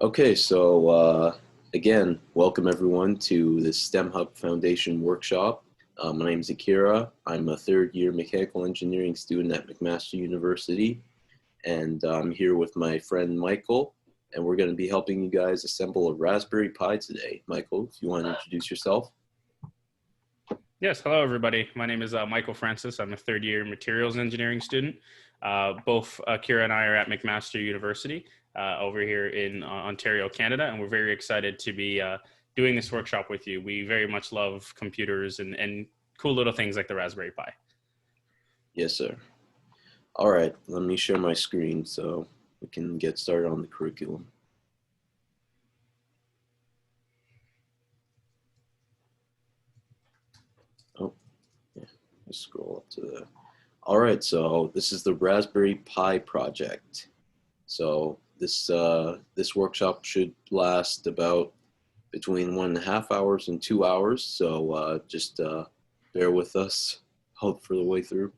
Okay, so again, welcome everyone to the STEM Hub Foundation workshop. My name is Akira. I'm a third-year mechanical engineering student at McMaster University, and I'm here with my friend Michael, and we're going to be helping you guys assemble a Raspberry Pi today. Michael, if you want to introduce yourself. Yes, hello everybody. My name is Michael Francis. I'm a third-year materials engineering student. Both Akira and I are at McMaster University over here in Ontario, Canada, and we're very excited to be doing this workshop with you. We very much love computers and cool little things like the Raspberry Pi. Yes, sir. All right, let me share my screen so we can get started on the curriculum. Oh, yeah, let's scroll up to the. All right, so this is the Raspberry Pi project. So this workshop should last about between 1.5 hours and 2 hours. So just bear with us, hope for the way through.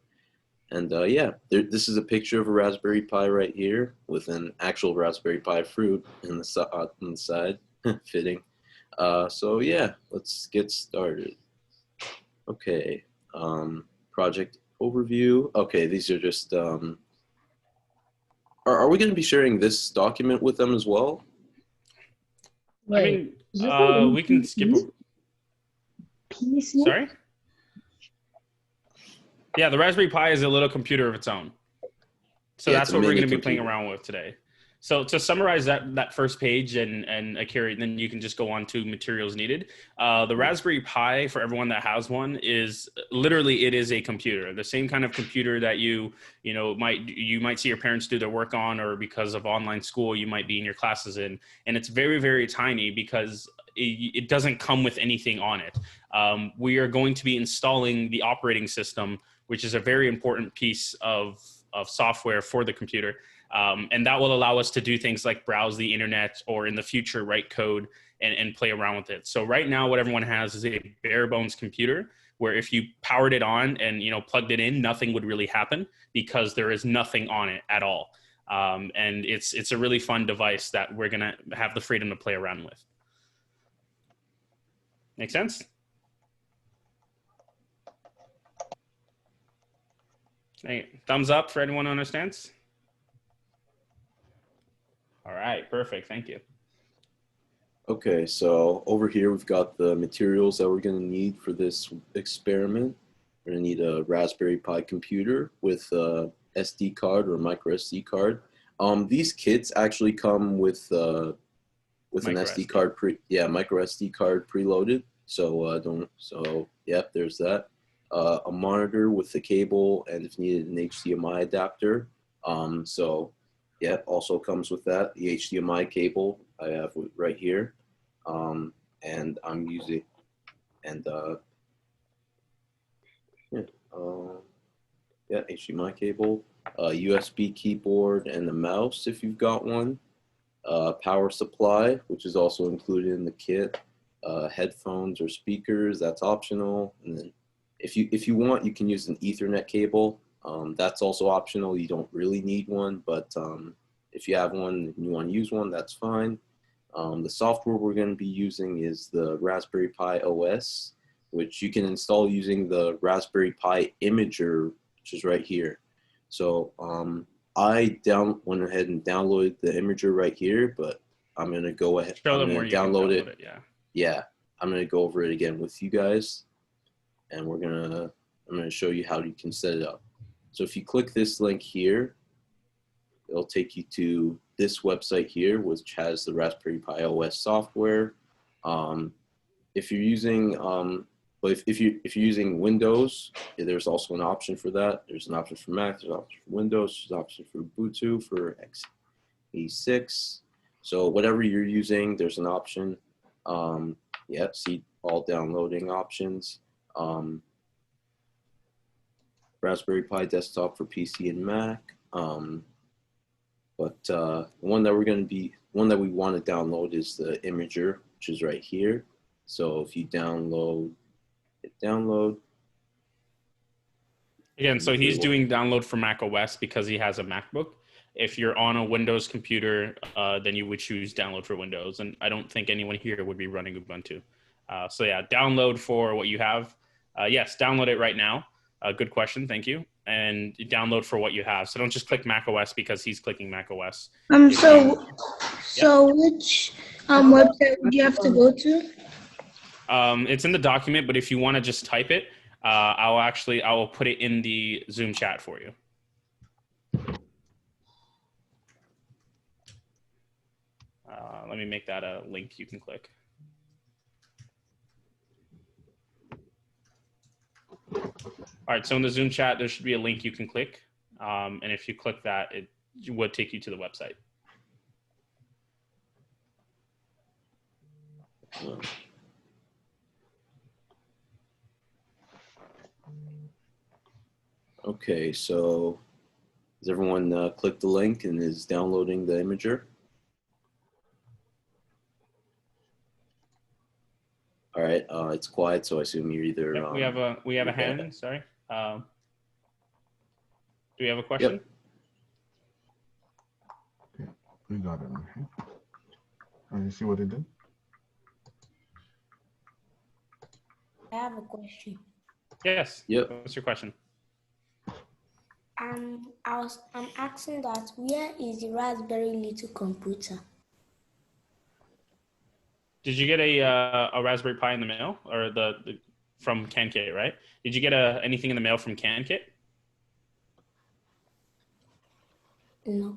And yeah, this is a picture of a Raspberry Pi right here with an actual Raspberry Pi fruit on the side, fitting. So yeah, let's get started. Okay, project overview. Okay, these are just, are we going to be sharing this document with them as well? Wait, we can skip. PC? Sorry? Yeah, the Raspberry Pi is a little computer of its own. So Yeah, that's what we're going to be computer. playing around with today. So to summarize that first page and Akira, then you can just go on to materials needed. The Raspberry Pi, for everyone that has one, is literally, it is a computer. The same kind of computer that you might see your parents do their work on, or because of online school, you might be in your classes in. And it's very, very tiny because it doesn't come with anything on it. We are going to be installing the operating system, which is a very important piece of software for the computer. And that will allow us to do things like browse the internet, or in the future write code and play around with it. So right now what everyone has is a bare bones computer where if you powered it on and plugged it in, nothing would really happen because there is nothing on it at all. And it's a really fun device that we're going to have the freedom to play around with. Make sense? Hey, thumbs up for anyone who understands. All right, perfect. Thank you. Okay, so over here we've got the materials that we're going to need for this experiment. We're going to need a Raspberry Pi computer with a SD card or micro SD card. These kits actually come with an SD card micro SD card preloaded. So yeah, there's that. A monitor with the cable, and if needed, an HDMI adapter. So yeah, also comes with that. The HDMI cable I have right here, and I'm using, and HDMI cable, USB keyboard, and a mouse if you've got one. Power supply, which is also included in the kit. Headphones or speakers, that's optional. And then if you want, you can use an Ethernet cable. That's also optional. You don't really need one, but if you have one and you want to use one, that's fine. The software we're going to be using is the Raspberry Pi OS, which you can install using the Raspberry Pi Imager, which is right here. So I went ahead and downloaded the Imager right here, but I'm going to go ahead and download it. Yeah, I'm going to go over it again with you guys, and I'm going to show you how you can set it up. So if you click this link here, it'll take you to this website here, which has the Raspberry Pi OS software. If you're using, if you're using Windows, there's also an option for that. There's an option for Mac, there's an option for Windows, there's an option for Ubuntu, for x86. So whatever you're using, there's an option. Yeah, see all downloading options. Raspberry Pi desktop for PC and Mac. But one that we want to download is the Imager, which is right here. So if you hit download, Again, so he's doing download for Mac OS because he has a MacBook. If you're on a Windows computer, then you would choose download for Windows. And I don't think anyone here would be running Ubuntu. So yeah, download for what you have. Yes, download it right now. Good question, thank you. And download for what you have. So don't just click Mac OS because he's clicking Mac OS. So which website would you have to go to? It's in the document, but if you want to just type it, I will put it in the Zoom chat for you. Let me make that a link you can click. All right, so in the Zoom chat, there should be a link you can click. And if you click that, it would take you to the website. Okay, so has everyone clicked the link and is downloading the imager? All right, it's quiet, so I assume you're either. Yep, we have a hand. Sorry. Do we have a question? Yep. Okay, we got it. You see what it did? I have a question. Yes. Yep. What's your question? I'm asking that where is the Raspberry little computer? Did you get a Raspberry Pi in the mail or the from CanKit, right? Did you get anything in the mail from CanKit? No.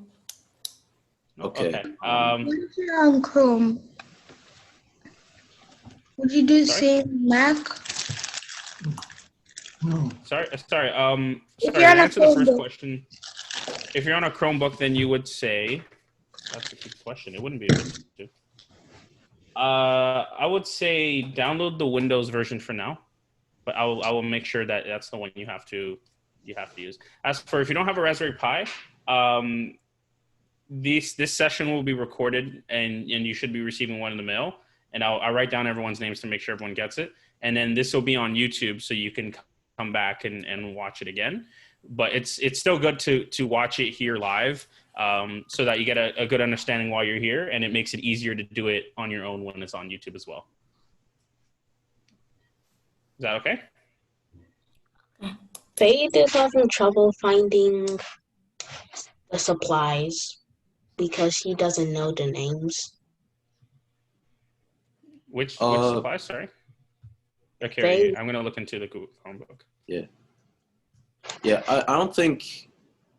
Okay. What's your Chrome? Would you do the same Mac? No. Sorry. If To you're on a answer the first Chromebook. question, if you're on a Chromebook, then you would say, that's a good question. It wouldn't be able to. I would say download the Windows version for now, but I will make sure that that's the one you have to use. As for if you don't have a Raspberry Pi, this session will be recorded and you should be receiving one in the mail. And I'll write down everyone's names to make sure everyone gets it. And then this will be on YouTube, so you can come back and watch it again. But it's still good to watch it here live, so that you get a good understanding while you're here, and it makes it easier to do it on your own when it's on YouTube as well. Is that okay? Faith is having trouble finding the supplies because he doesn't know the names. Which supply? Sorry. Okay, I'm gonna look into the Google Chromebook. Yeah, I don't think.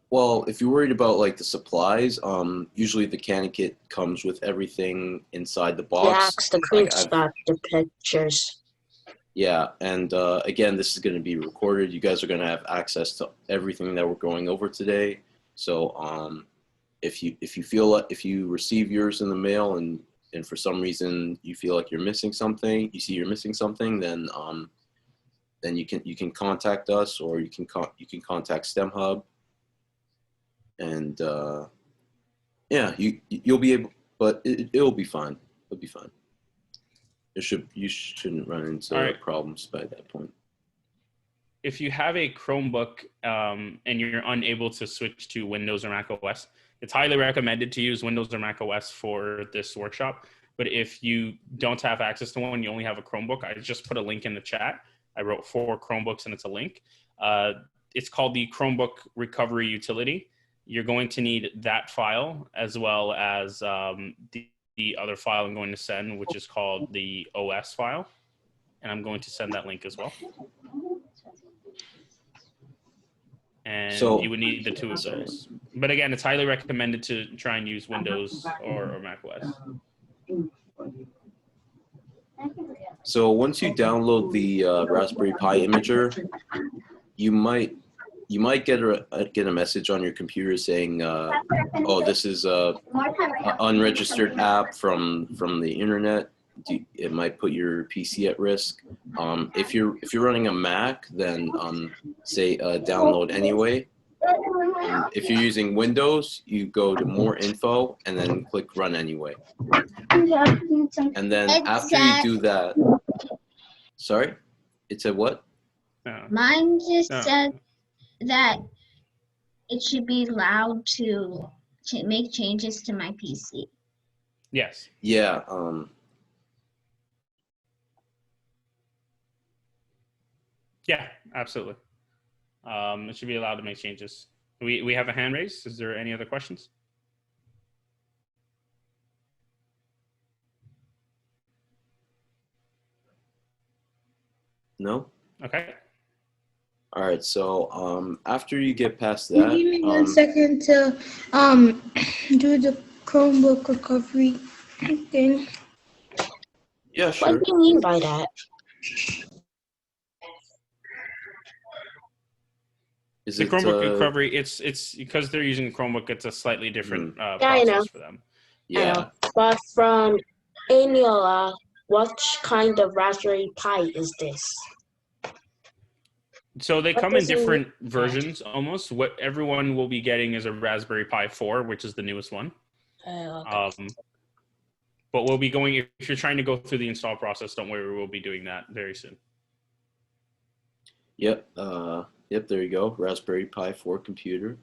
Well, if you're worried about like the supplies, usually the can kit comes with everything inside the box. Yeah, the screenshot, the pictures. Yeah, and again, this is going to be recorded. You guys are going to have access to everything that we're going over today. So, if you feel like if you receive yours in the mail and for some reason you feel like you're missing something, you see you're missing something, then you can contact us, or you can contact STEM Hub, and yeah, you'll be able, but it'll be fine. It'll be fine. You shouldn't run into problems by that point. If you have a Chromebook and you're unable to switch to Windows or Mac OS, it's highly recommended to use Windows or Mac OS for this workshop. But if you don't have access to one, you only have a Chromebook, I just put a link in the chat. I wrote 4 Chromebooks and it's a link. It's called the Chromebook Recovery Utility. You're going to need that file as well as the other file I'm going to send, which is called the OS file. And I'm going to send that link as well. And so, you would need the 2 of those. But again, it's highly recommended to try and use Windows or Mac OS. So once you download the Raspberry Pi imager, you might get a message on your computer saying, "Oh, this is an unregistered app from the internet. It might put your PC at risk." If you're running a Mac, then say download anyway. And if you're using Windows, you go to More Info and then click Run Anyway. And then after you do that, sorry, it said what? Mine just said that it should be allowed to make changes to my PC. Yes. Yeah. Yeah, absolutely. It should be allowed to make changes. We have a hand raised. Is there any other questions? No. Okay. All right. So after you get past Can that, you give me 1 second to do the Chromebook recovery thing? yeah, What sure. do you mean by that? Is The it Chromebook recovery, it's because they're using Chromebook, it's a slightly different Yeah, I know. process for them. I yeah? know. But from Eniola, what kind of Raspberry Pi is this? So they What come in does it mean? different versions almost. What everyone will be getting is a Raspberry Pi 4, which is the newest one. Okay. But we'll be going, if you're trying to go through the install process, don't worry, we'll be doing that very soon. Yep. Yep. There you go. Raspberry Pi 4 computer.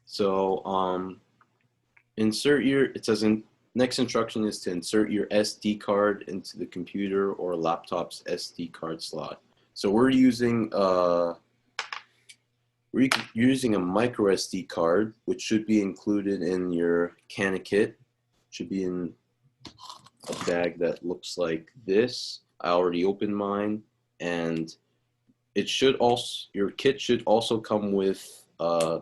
So insert your. It says next instruction is to insert your SD card into the computer or laptop's SD card slot. So we're using a micro SD card, which should be included in your Cana kit. Should be in a bag that looks like this. I already opened mine, and it should also, your kit should also come with a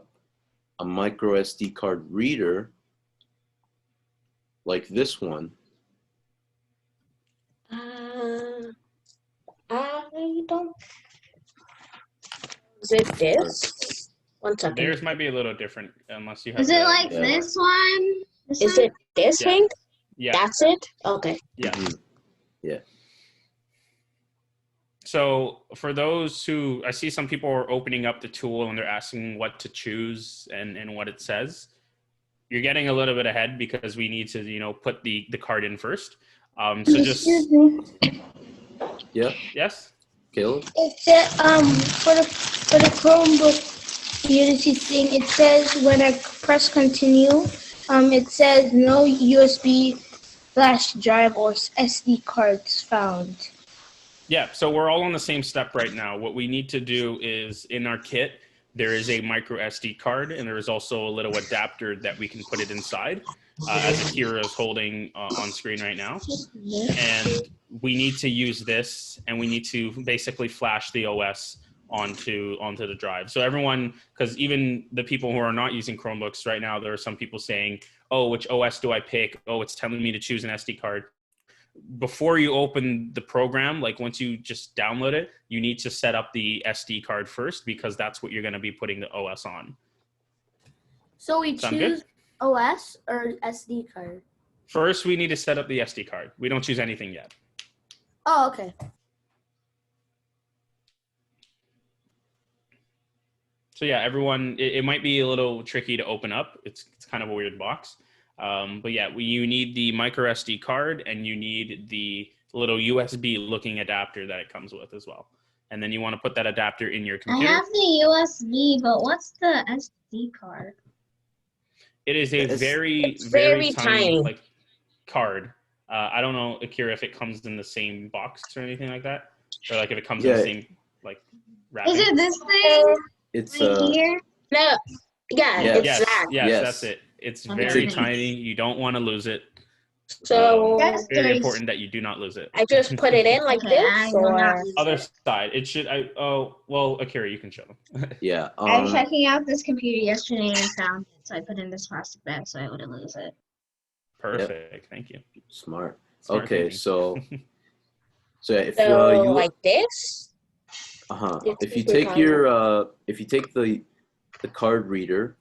micro SD card reader like this one. I don't. Is it this? 1 second. Theirs might be a little different unless you have. Is it like yeah. this one? Is it this Yeah. thing? Yeah. That's it? Okay. Yeah. Yeah. So for those who, I see some people are opening up the tool and they're asking what to choose and what it says. You're getting a little bit ahead because we need to, put the card in first. So just, Excuse me. Yeah. yes? Caleb? It said for the Chromebook Unity thing, it says when I press continue, it says no USB flash drive or SD cards found. Yeah, so we're all on the same step right now. What we need to do is in our kit, there is a micro SD card and there is also a little adapter that we can put it inside, as Akira is holding on screen right now. And we need to use this and we need to basically flash the OS onto the drive. So everyone, because even the people who are not using Chromebooks right now, there are some people saying, oh, which OS do I pick? Oh, it's telling me to choose an SD card. Before you open the program, like once you just download it, you need to set up the SD card first because that's what you're going to be putting the OS on. So we Sound choose good? OS or SD card? First, we need to set up the SD card. We don't choose anything yet. Oh, okay. So yeah, everyone, it might be a little tricky to open up. It's kind of a weird box. But yeah, you need the micro SD card and you need the little USB looking adapter that it comes with as well. And then you want to put that adapter in your I computer. have the USB, but what's the SD card? It is a very very tiny tiny. like card. I don't know, Akira, if it comes in the same box or anything like that, or like if it comes in the same like wrapping. Is it this thing It's right here? No. Yeah, Yeah. it's Yes, that. yes, that's it. It's Okay. very tiny. You don't want to lose it. So That's Very very important that you do not lose it. I just put it in like Okay, I this, will not or lose Other it. side, it should. Akira, you can show them. yeah. I was checking out this computer yesterday and found it, so I put it in this plastic bag so I wouldn't lose it. Perfect. Thank you. Smart. Smart Okay, thinking. so if so you like this. if you take your if you take the card reader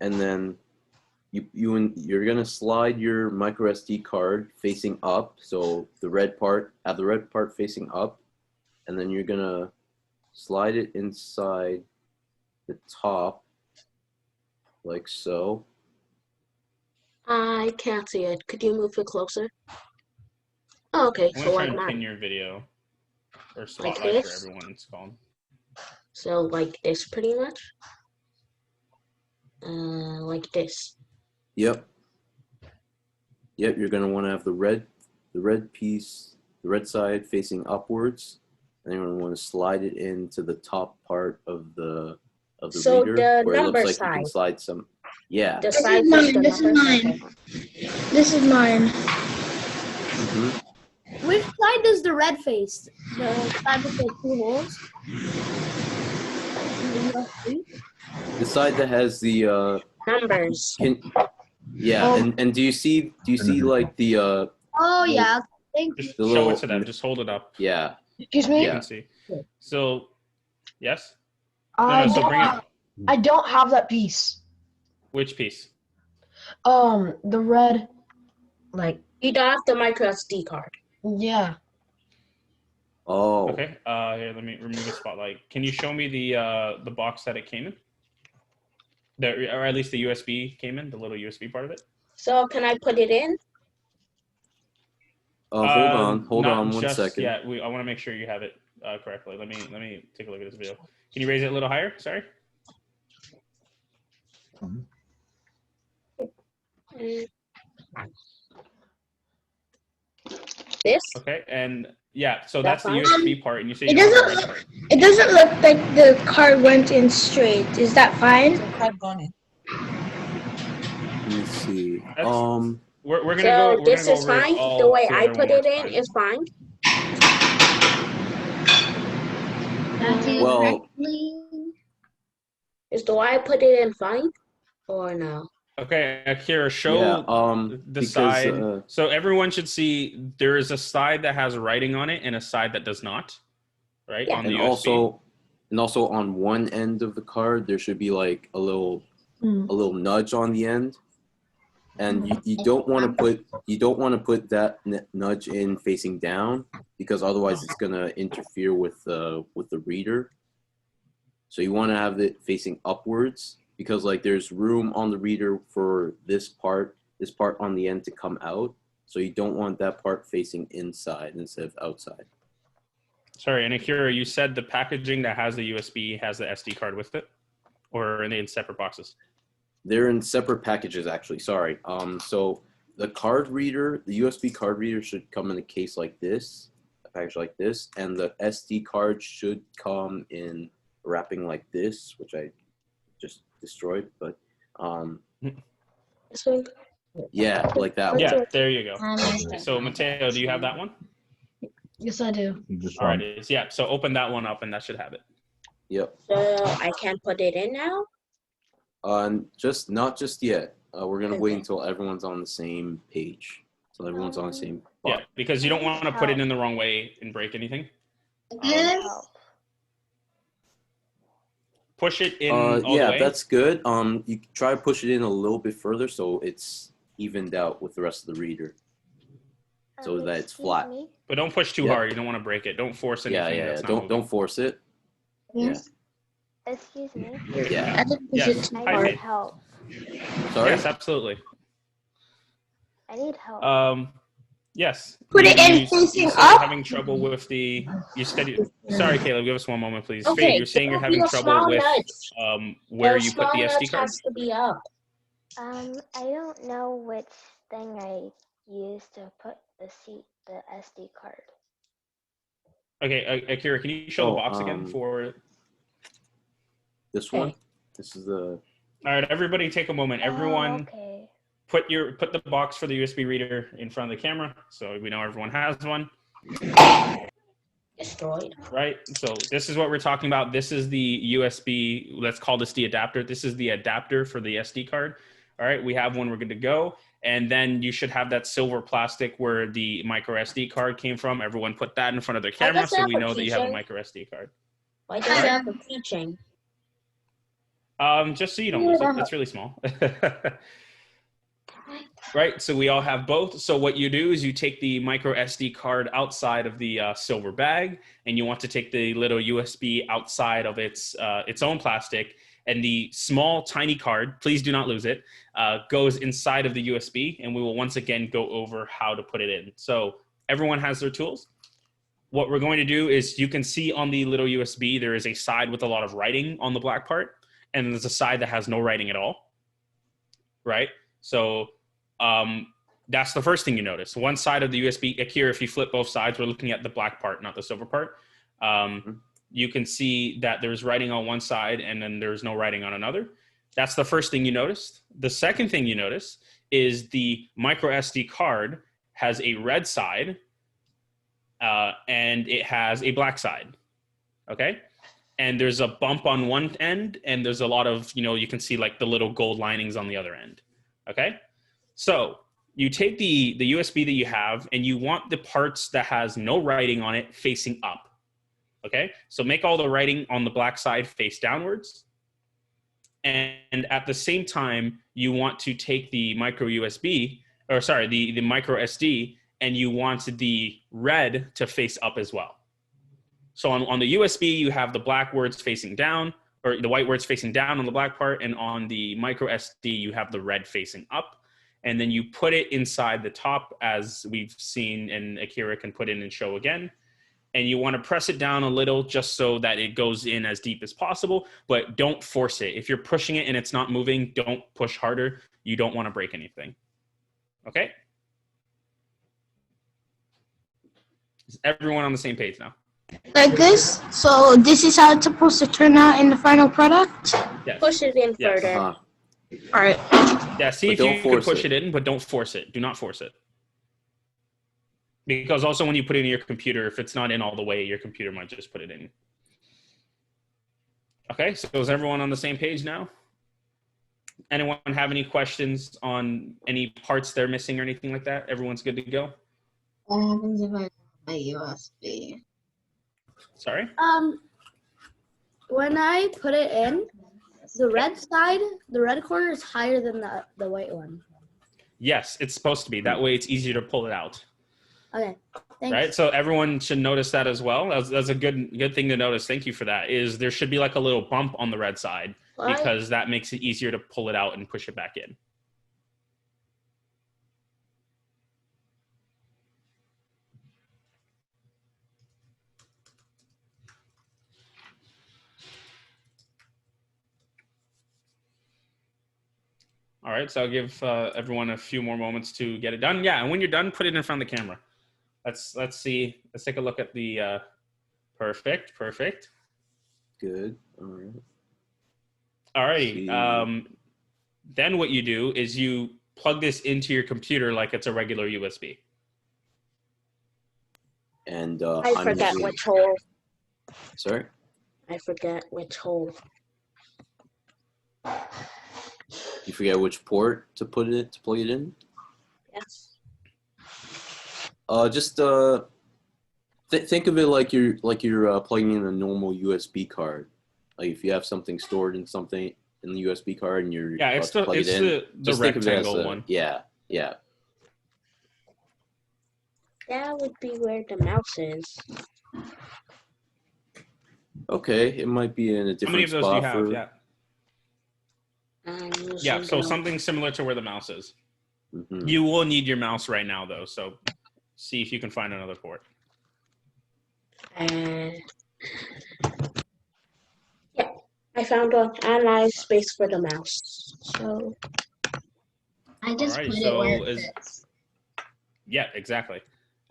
and then you're gonna slide your micro SD card facing up, so the red part facing up, and then you're gonna slide it inside the top like so. I can't see it. Could you move it closer? Oh, okay, I'm so gonna try like and that. pin your video. or Like spotlight for this? everyone it's called. So like this pretty much? Like this. Yep. Yep, you're gonna want to have the red piece, the red side facing upwards, and you're gonna want to slide it into the top part of the So reader the where it looks number like you can side. slide some. Yeah. The This side is with the mine. This is numbers. mine. Okay. This is mine. Mm-hmm. Which side does the red face? The side with the two holes? The side that has the Numbers. yeah, and do you see like the Oh yeah. Thank you. Just the show little it to them. Just hold it up. yeah. Excuse You me. Yeah. can see. So, yes. I So don't. bring it. I don't have that piece. Which piece? The red, like You don't have the micro SD card. yeah. Oh. Okay. Here, let me remove the spotlight. Can you show me the box that it came in? Or at least the USB came in, the little USB part of it. So can I put it in? Hold Not on one just second. yet. I want to make sure you have it correctly. Let me take a look at this video. Can you raise it a little higher? Sorry. This? Okay, and yeah, so That's that's the fine. USB part, and you say It you don't have the doesn't. red part. It doesn't look like the card went in straight. Is that fine? Let me see. That's- We're gonna So go. We're this gonna go is over fine. all The way I together put one it more in time. is fine. Well- correctly. Is the way I put it in fine? Or no? Okay, Akira, show Yeah, the because, side. So everyone should see there is a side that has writing on it and a side that does not. Right Yeah. on the and USB. also on one end of the card there should be like a little nudge on the end, and you don't want to put that nudge in facing down, because otherwise it's gonna interfere with the reader. So you want to have it facing upwards, because like there's room on the reader for this part on the end to come out. So you don't want that part facing inside instead of outside. Sorry, and Akira, you said the packaging that has the USB has the SD card with it, or are they in separate boxes? They're in separate packages, actually. Sorry. So the card reader, the USB card reader, should come in a case like this, a package like this, and the SD card should come in wrapping like this, which I just destroyed. But So yeah, like that one. Yeah, there you go. Okay. So Mateo, do you have that one? Yes, I do. Just All right, yeah. So open that one up, and that should have it. Yep. I can put it in now? Just not just yet. We're gonna Okay. wait until everyone's on the same page, so everyone's on the same. Yeah, because you don't want to put it in the wrong way and break anything. This? Push it in all the Yeah, way. that's good. You try to push it in a little bit further so it's evened out with the rest of the reader, so that it's flat. But don't push too Yeah. hard. You don't want to break it. Don't force anything. Yeah. That's not Don't moving. force it. Yes. Excuse me. Yeah. I didn't push Yes. it too I hard. need Help. Sorry. Yes, absolutely. I need help. Yes. Put it in You facing said you're up? having trouble with the. You said. Sorry, Caleb. Give us one moment, please. Okay, Faye, you're saying you're there will having be a trouble small with nudge. where The you put small the SD nudge card. has to be up. I don't know which thing I used to put the SD card. Okay, Akira, can you show the Oh, box again for? This one. This is the. All right, everybody, take a moment. Everyone, Okay. put the box for the USB reader in front of the camera, so we know everyone has one. Destroyed. Right. So this is what we're talking about. This is the USB. Let's call this the adapter. This is the adapter for the SD card. All right. We have one. We're good to go. And then you should have that silver plastic where the micro SD card came from. Everyone put that in front of their camera does it so have we a know that you have a keychain? micro SD card. Why does it have a keychain? Just so you don't lose it. It's really small. Right, so we all have both. So what you do is you take the micro SD card outside of the silver bag, and you want to take the little USB outside of its own plastic, and the small tiny card, please do not lose it, goes inside of the USB, and we will once again go over how to put it in. So everyone has their tools? what we're going to do is you can see on the little USB, there is a side with a lot of writing on the black part, and there's a side that has no writing at all, right? So that's the first thing you notice. One side of the USB, here, if you flip both sides, we're looking at the black part, not the silver part. You can see that there's writing on one side and then there's no writing on another. That's the first thing you noticed. The second thing you notice is the micro SD card has a red side and it has a black side, okay? And there's a bump on one end and there's a lot of, you can see like the little gold linings on the other end, okay? So you take the USB that you have and you want the parts that has no writing on it facing up, okay? So make all the writing on the black side face downwards. And at the same time, you want to take the micro USB, or sorry, the micro SD, and you want the red to face up as well. So on the USB, you have the black words facing down, or the white words facing down on the black part, and on the micro SD, you have the red facing up. And then you put it inside the top, as we've seen, and Akira can put in and show again. And you want to press it down a little just so that it goes in as deep as possible, but don't force it. If you're pushing it and it's not moving, don't push harder. You don't want to break anything. Okay? Is everyone on the same page now? Like this? So this is how it's supposed to turn out in the final product? Yes. Push it in Yes. further. All right. Yeah, see But if you don't can force push it. it in, but don't force it. Do not force it. Because also when you put it in your computer, if it's not in all the way, your computer might just put it in. Okay, so is everyone on the same page now? Anyone have any questions on any parts they're missing or anything like that? Everyone's good to go? What happens if I have my USB? Sorry? When I put it in, the red side, the red corner is higher than the white one. Yes, it's supposed to be. That way it's easier to pull it out. Okay, thanks. Right, so everyone should notice that as well. That's a good thing to notice. Thank you for that. Is there should be like a little bump on the red side because that makes it easier to pull it out and push it back in. All right, so I'll give everyone a few more moments to get it done. Yeah, and when you're done, put it in front of the camera. Let's see. Let's take a look at the perfect. Good. All right. All righty. Then what you do is you plug this into your computer like it's a regular USB. And I forget which hole. Sorry? I forget which hole. You forget which port to plug it in? Yes. Just think of it like you're plugging in a normal USB card. Like if you have something stored in something in the USB card and you're it's about to plug it in, the just think of it as rectangle one. Yeah. That would be where the mouse is. Okay, it might be in a different How many of those do you have? for. Yeah, so something similar to where the mouse is. Mm-hmm. You will need your mouse right now, though, so see if you can find another port. Yeah, I found an analyze space for the mouse. So I just Alright, put so it where it fits. Yeah, exactly.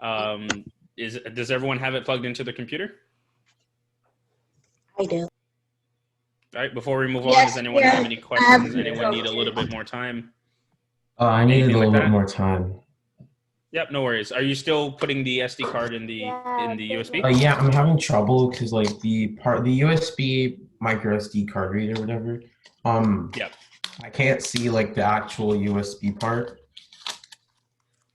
Does everyone have it plugged into the computer? I do. All right, before we move on, Yes, does anyone have any questions? Anyone need a little bit more time? I needed a Anything little like bit that? more time. Yep, no worries. Are you still putting the SD card in the USB? Yeah, I'm having trouble because like the USB micro SD card reader or whatever. Yep. I can't see like the actual USB part.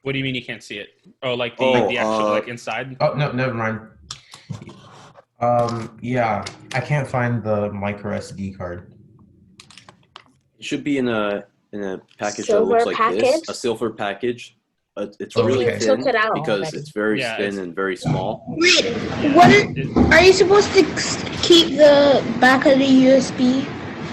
What do you mean you can't see it? Oh, like the actual like inside? Oh no, never mind. Yeah, I can't find the micro SD card. It should be in a package Silver that looks like this, package? a silver package. It's Okay. really You thin took it out because already. it's very Yeah, thin it's- and very small. Wait, are you supposed to keep the back of the USB?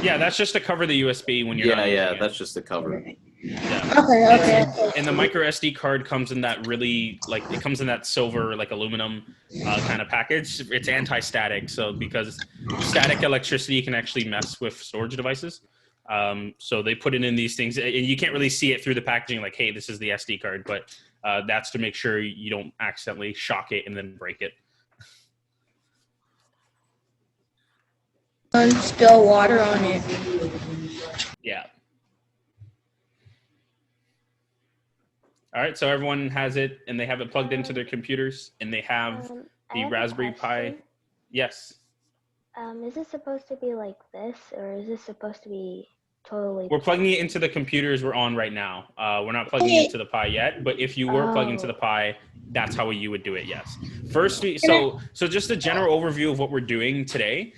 Yeah, that's just to cover the USB when you're not using it. That's just the cover. Yeah. Okay. And the micro SD card comes in that really it comes in that silver aluminum kind of package. It's anti-static, so because static electricity can actually mess with storage devices. So they put it in these things, and you can't really see it through the packaging. Like, hey, this is the SD card, but that's to make sure you don't accidentally shock it and then break it. And spill water on it. Yeah. All right, so everyone has it, and they have it plugged into their computers, and they have the Raspberry Pi. Yes. Is it supposed to be like this, or is this supposed to be totally? We're plugging it into the computers we're on right now. We're not plugging it into the Pi yet, but if you were plugging into the Pi, that's how you would do it. Yes. First, so just a general overview of what we're doing today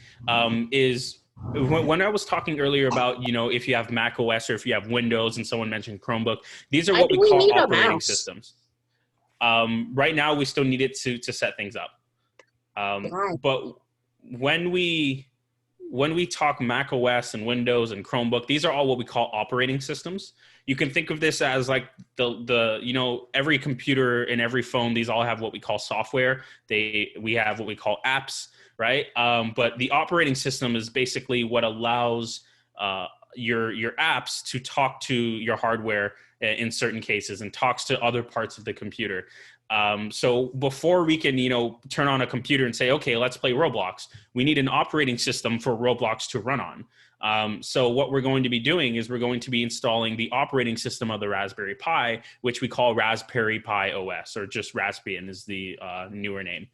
is. When I was talking earlier about, if you have Mac OS or if you have Windows and someone mentioned Chromebook, these are what we call operating systems. Right now, we still need it to set things up. But when we talk Mac OS and Windows and Chromebook, these are all what we call operating systems. You can think of this as like every computer and every phone, these all have what we call software. We have what we call apps. Right. But the operating system is basically what allows your apps to talk to your hardware in certain cases and talks to other parts of the computer. So before we can, turn on a computer and say, okay, let's play Roblox, we need an operating system for Roblox to run on. So what we're going to be doing is we're going to be installing the operating system of the Raspberry Pi, which we call Raspberry Pi OS, or just Raspbian is the newer name.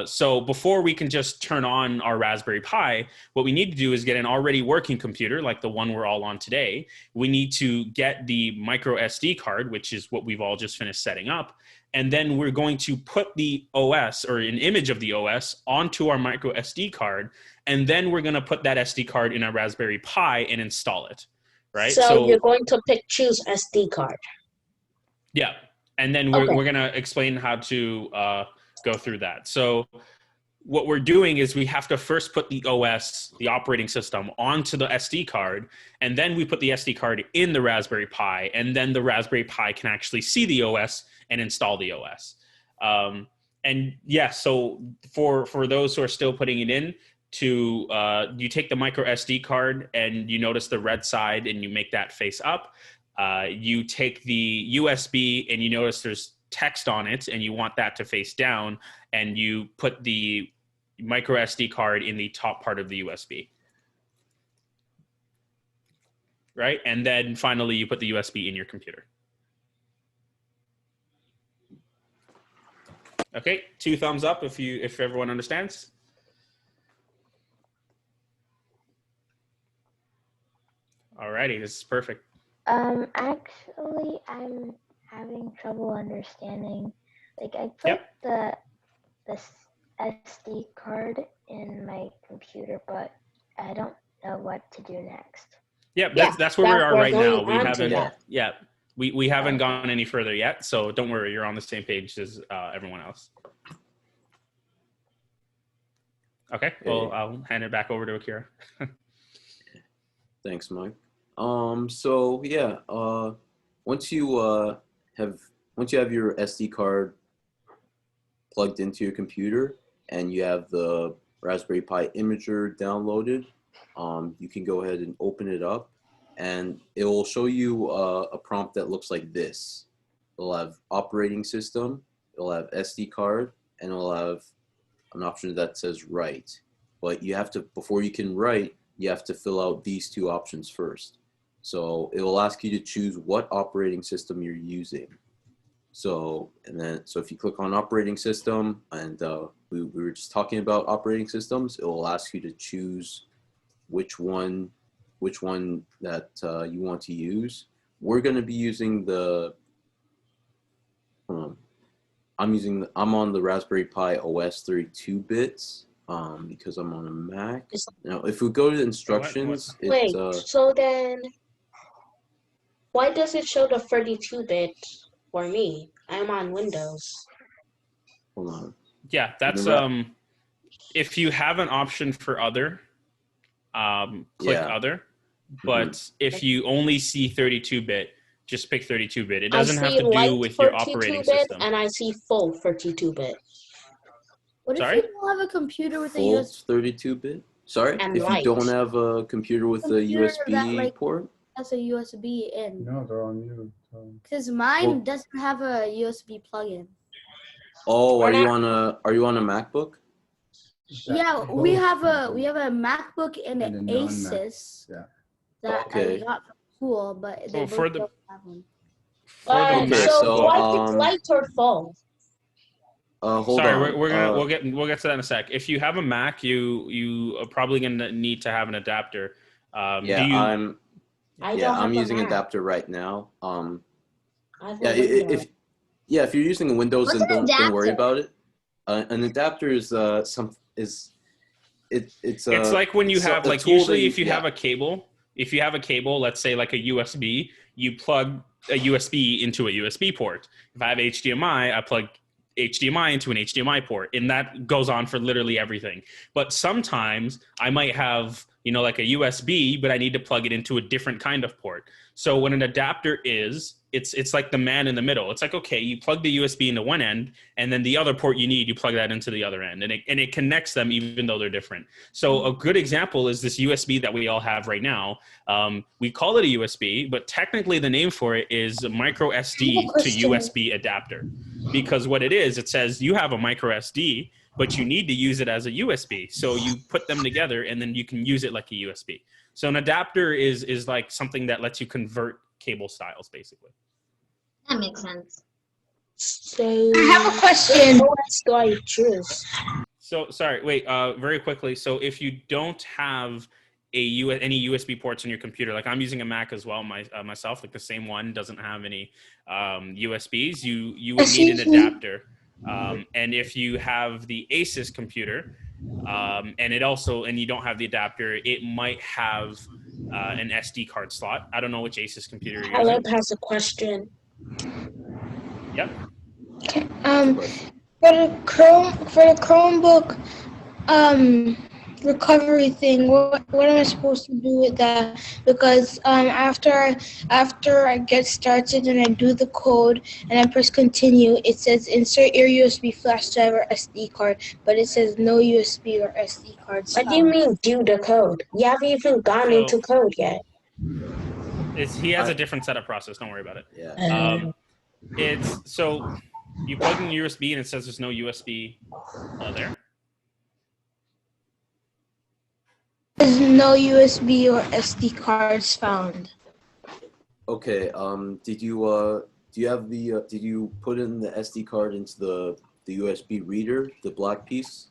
So before we can just turn on our Raspberry Pi, what we need to do is get an already working computer like the one we're all on today. We need to get the micro SD card, which is what we've all just finished setting up. And then we're going to put the OS or an image of the OS onto our micro SD card. And then we're going to put that SD card in a Raspberry Pi and install it. Right. So you're going to choose SD card. Yeah. And then we're going to explain how to go through that. So what we're doing is we have to first put the OS, the operating system, onto the SD card, and then we put the SD card in the Raspberry Pi, and then the Raspberry Pi can actually see the OS and install the OS. And yeah, so for those who are still putting it in, you take the micro SD card and you notice the red side and you make that face up. You take the USB and you notice there's text on it and you want that to face down, and you put the micro SD card in the top part of the USB. Right? And then finally you put the USB in your computer. Okay, 2 thumbs up if everyone understands. Alrighty, this is perfect. Actually, I'm having trouble understanding. Like, I put the SD card in my computer, but I don't know what to do next. Yep, that's where we are right now. We haven't we haven't gone any further yet, so don't worry, you're on the same page as everyone else. Okay, well, I'll hand it back over to Akira. Thanks, Mike. So yeah, once you have your SD card plugged into your computer and you have the Raspberry Pi imager downloaded, you can go ahead and open it up, and it will show you a prompt that looks like this. It'll have operating system, it'll have SD card, and it'll have an option that says write. But you have to, before you can write, you have to fill out these 2 options first. So it will ask you to choose what operating system you're using. So if you click on operating system, and we were just talking about operating systems, it will ask you to choose which one that you want to use. We're going to be using I'm on the Raspberry Pi OS 32 bits because I'm on a Mac. Now, if we go to instructions, so then why does it show the 32-bit for me? I'm on Windows. Hold on. Yeah, that's if you have an option for other, click other. But if you only see 32-bit, just pick 32-bit. It I doesn't have see to do light with your operating 32-bit system. and I see full 32-bit. What if Sorry? you don't have a computer with a Full USB 32-bit? Sorry? And If you light. don't have a computer with a computer USB that, like, port? has a USB in? No, they're on mute. Because mine Well- doesn't have a USB plug-in. Oh, We're are you not- on a MacBook? Yeah, we have a MacBook and And an a non-Mac. Asus Yeah. that Okay. I got from school, but they Well, both for the- don't have one. For the Okay, so so, do I pick light or full? Hold Sorry, on. we'll get to that in a sec. If you have a Mac, you are probably gonna need to have an adapter. Yeah, do you, I'm using adapter right now. I have Yeah, a Windows. if you're using Windows, What's then an don't worry adapter? about it. An adapter is it's it's like when you have, like, usually if you have a cable, let's say like a USB, you plug a USB into a USB port. If I have HDMI, I plug HDMI into an HDMI port, and that goes on for literally everything. But sometimes I might have, like a USB, but I need to plug it into a different kind of port. So what an adapter is, it's like the man in the middle. It's like, okay, you plug the USB into one end, and then the other port you plug that into the other end, and it connects them even though they're different. So a good example is this USB that we all have right now. We call it a USB, but technically the name for it is a micro SD to USB adapter, because what it is, it says you have a micro SD, but you need to use it as a USB. So you put them together, and then you can use it like a USB. So an adapter is like something that lets you convert cable styles, basically. That makes sense. So I have a question. what do I choose? So sorry, wait, very quickly. So if you don't have any USB ports on your computer, like I'm using a Mac as well, myself, like the same one doesn't have any USBs. You would need an adapter. And if you have the Asus computer, and you don't have the adapter, it might have an SD card slot. I don't know which Asus computer you're using. Caleb has a question. Yep. For the Chromebook, recovery thing, what am I supposed to do with that? Because after I get started and I do the code and I press continue, it says insert your USB flash drive or SD card, but it says no USB or SD cards. What do you mean do the code? You haven't even gone into code yet. He has a different setup process. Don't worry about it. Yeah. It's so you plug in USB and it says there's no USB there. There's no USB or SD cards found. Okay. Did you put in the SD card into the USB reader, the black piece?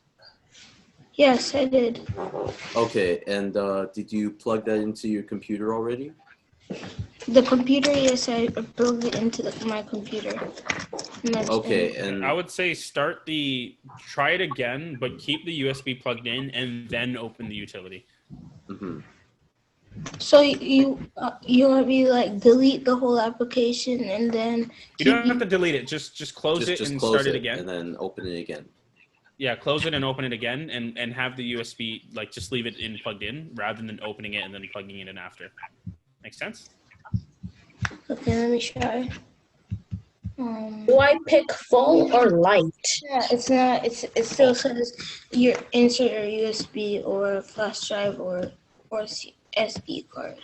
Yes, I did. Okay. And did you plug that into your computer already? The computer, yes, I plugged it into my computer. Okay, and I would say try it again, but keep the USB plugged in and then open the utility. Mm-hmm. So you want me to like delete the whole application and then You don't have to delete it. Just close it and start it again. And then open it again. Yeah, close it and open it again, and have the USB, like, just leave it plugged in rather than opening it and then plugging it in after. Make sense? Okay, let me try. Do I pick full or light? Yeah, it's not. It still says your insert your USB or flash drive or SD card.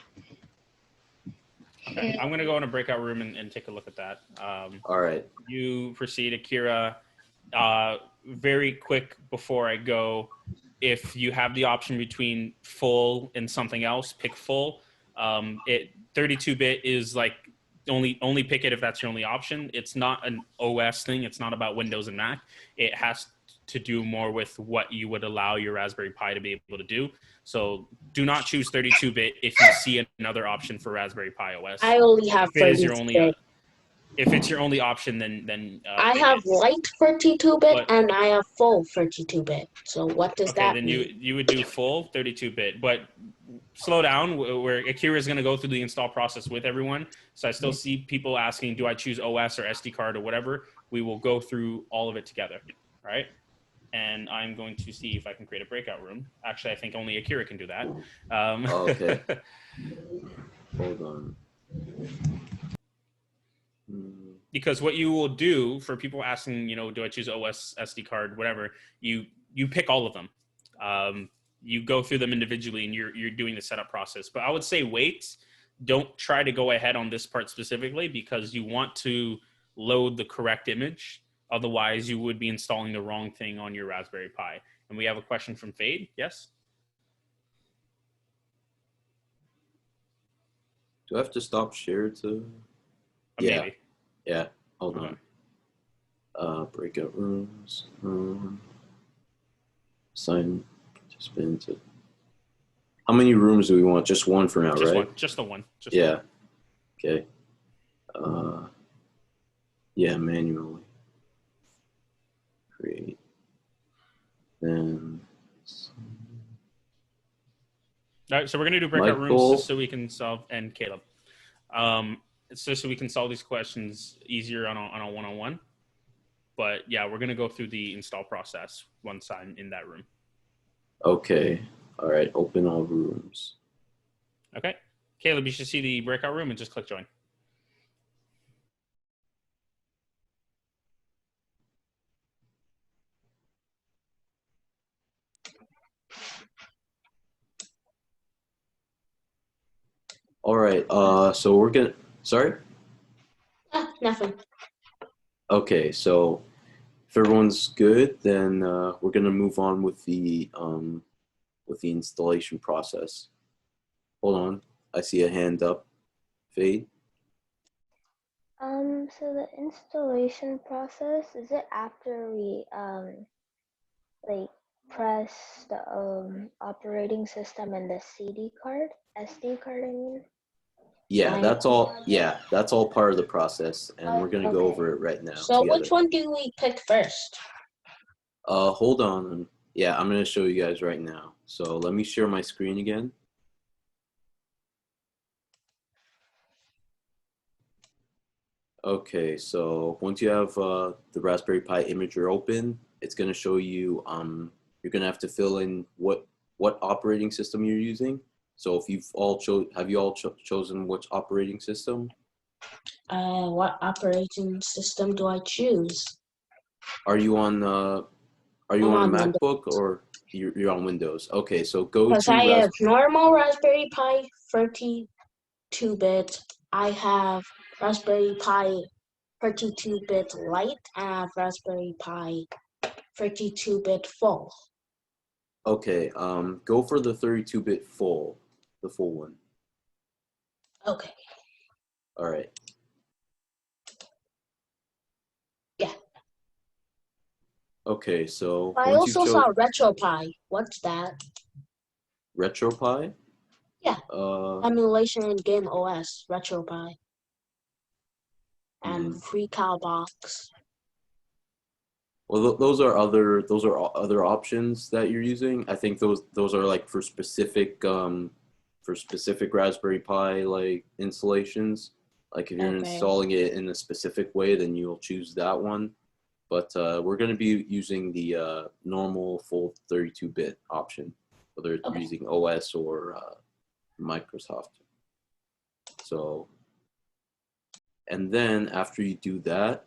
Okay. I'm gonna go in a breakout room and take a look at that. All right. You proceed, Akira. Very quick before I go, if you have the option between full and something else, pick full. 32-bit is like only pick it if that's your only option. It's not an OS thing. It's not about Windows and Mac. It has to do more with what you would allow your Raspberry Pi to be able to do. So do not choose 32-bit if you see another option for Raspberry Pi OS. I only have 32-bit. If it's your only option, then I have light 32-bit and I have full 32-bit. So what does that mean? Then you would do full 32-bit, but slow down. Where Akira is going to go through the install process with everyone. So I still see people asking, do I choose OS or SD card or whatever? We will go through all of it together, right? And I'm going to see if I can create a breakout room. Actually, I think only Akira can do that. Okay. Hold on. Because what you will do for people asking, do I choose OS, SD card, whatever, you pick all of them. You go through them individually and you're doing the setup process. But I would say wait. Don't try to go ahead on this part specifically because you want to load the correct image. Otherwise, you would be installing the wrong thing on your Raspberry Pi. And we have a question from Fade. Yes? Do I have to stop share to? Maybe. Yeah. Hold on. Breakout rooms. Sign participant. How many rooms do we want? Just one for now, Just right? one. Just the one. Just yeah. One. Okay. Yeah, manually. Create. Then. All right, so we're going to do breakout rooms just so we can solve, and Caleb. It's just so we can solve these questions easier on a one-on-one. But yeah, we're going to go through the install process once I'm in that room. Okay. All right. Open all rooms. Okay. Caleb, you should see the breakout room and just click join. All right. So we're gonna. Sorry. Nothing. Okay. So if everyone's good, then we're gonna move on with the installation process. Hold on. I see a hand up. Fade. So the installation process, is it after we like press the operating system and the SD card, I mean? Yeah, that's all. Yeah, that's all part of the process, and we're gonna go over it right now. So together. which one do we pick first? Hold on. Yeah, I'm gonna show you guys right now. So let me share my screen again. Okay, so once you have the Raspberry Pi imager open, it's gonna show you. You're gonna have to fill in what operating system you're using. So if you've all chosen which operating system? What operating system do I choose? Are you on a MacBook or you're on Windows? Okay, so go to. Because I have normal Raspberry Pi 32-bit. I have Raspberry Pi 32-bit Lite, and I have Raspberry Pi 32-bit full. Okay, go for the 32-bit full, the full one. Okay. All right. Yeah. Okay, so I also saw RetroPie. What's that? RetroPie? Yeah. Emulation in Game OS, RetroPie. And FreeCalBox. Well, those are other options that you're using. I think those are like for specific Raspberry Pi like installations. Like if you're installing it in a specific way, then you'll choose that one. But we're going to be using the normal full 32-bit option, whether it's using OS or Microsoft. So, and then after you do that,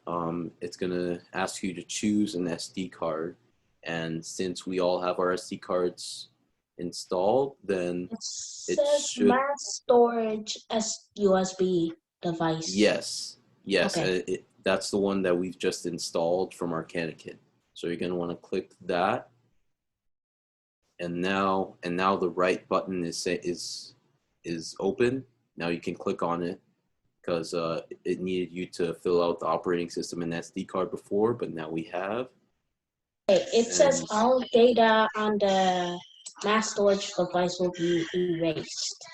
it's going to ask you to choose an SD card. And since we all have our SD cards installed, then it says mass storage USB device. Yes. Okay. That's the one that we've just installed from our Kit. So you're going to want to click that. And now the right button is open. Now you can click on it because it needed you to fill out the operating system and SD card before, but now we have. It says all data on the mass storage device will be erased.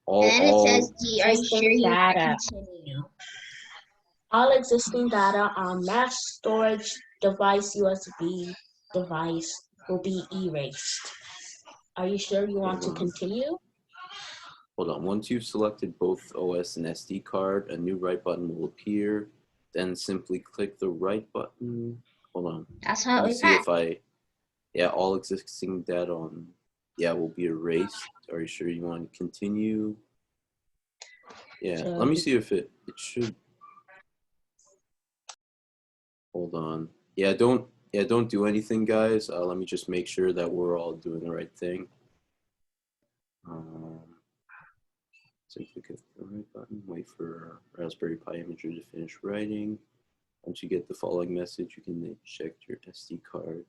And it says, are you sure you want to continue? All existing data on mass storage device USB device will be erased. Are you sure you want to continue? Hold on. Once you've selected both OS and SD card, a new right button will appear. Then simply click the right button. Hold on. That's how it see if all existing data will be erased. Are you sure you want to continue? Yeah, So let me see if it should. Hold on. Yeah, don't do anything, guys. Let me just make sure that we're all doing the right thing. Simply click the right button, wait for Raspberry Pi Imager to finish writing. Once you get the following message, you can check your SD card.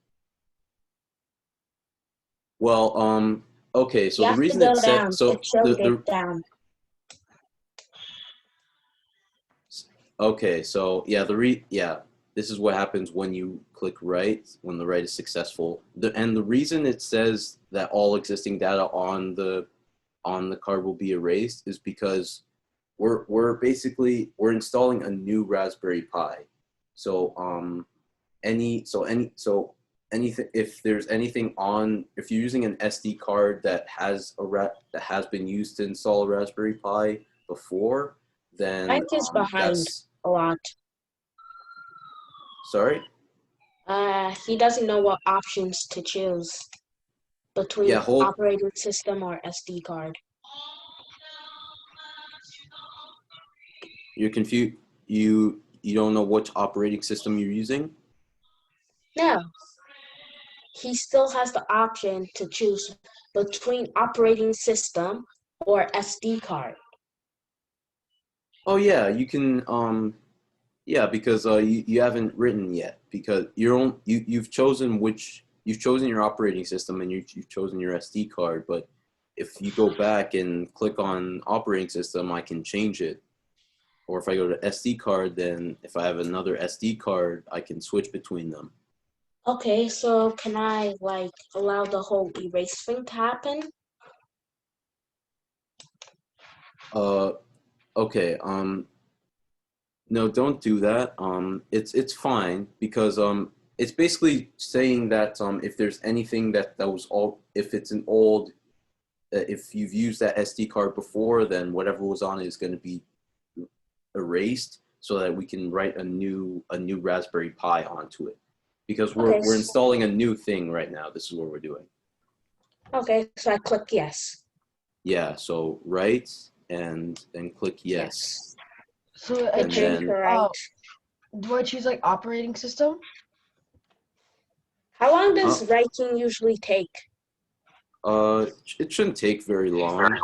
Well, okay, so you the have to reason go it said, down. so It showed the it down. okay, so yeah, this is what happens when you click write, when the write is successful. And the reason it says that all existing data on the card will be erased is because we're installing a new Raspberry Pi. So anything, if there's anything on, if you're using an SD card that has been used to install a Raspberry Pi before, then Mike is behind that's a lot. sorry. He doesn't know what options to choose between Yeah, operating system or SD card. You're confused. You don't know which operating system you're using? No. He still has the option to choose between operating system or SD card. Oh yeah, you can. Yeah, because you haven't written yet because you've chosen your operating system and you've chosen your SD card. But if you go back and click on operating system, I can change it. Or if I go to SD card, then if I have another SD card, I can switch between them. Okay, so can I allow the whole erase thing to happen? Okay. No, don't do that. It's fine because it's basically saying that if there's anything that was if it's an old, if you've used that SD card before, then whatever was on it is going to be erased so that we can write a new Raspberry Pi onto it. Because we're installing a new thing right now. This is what we're doing. Okay, so I click yes. Yeah, so write and then click yes. So And then, do I choose operating system? How long does writing usually take? it shouldn't take very long.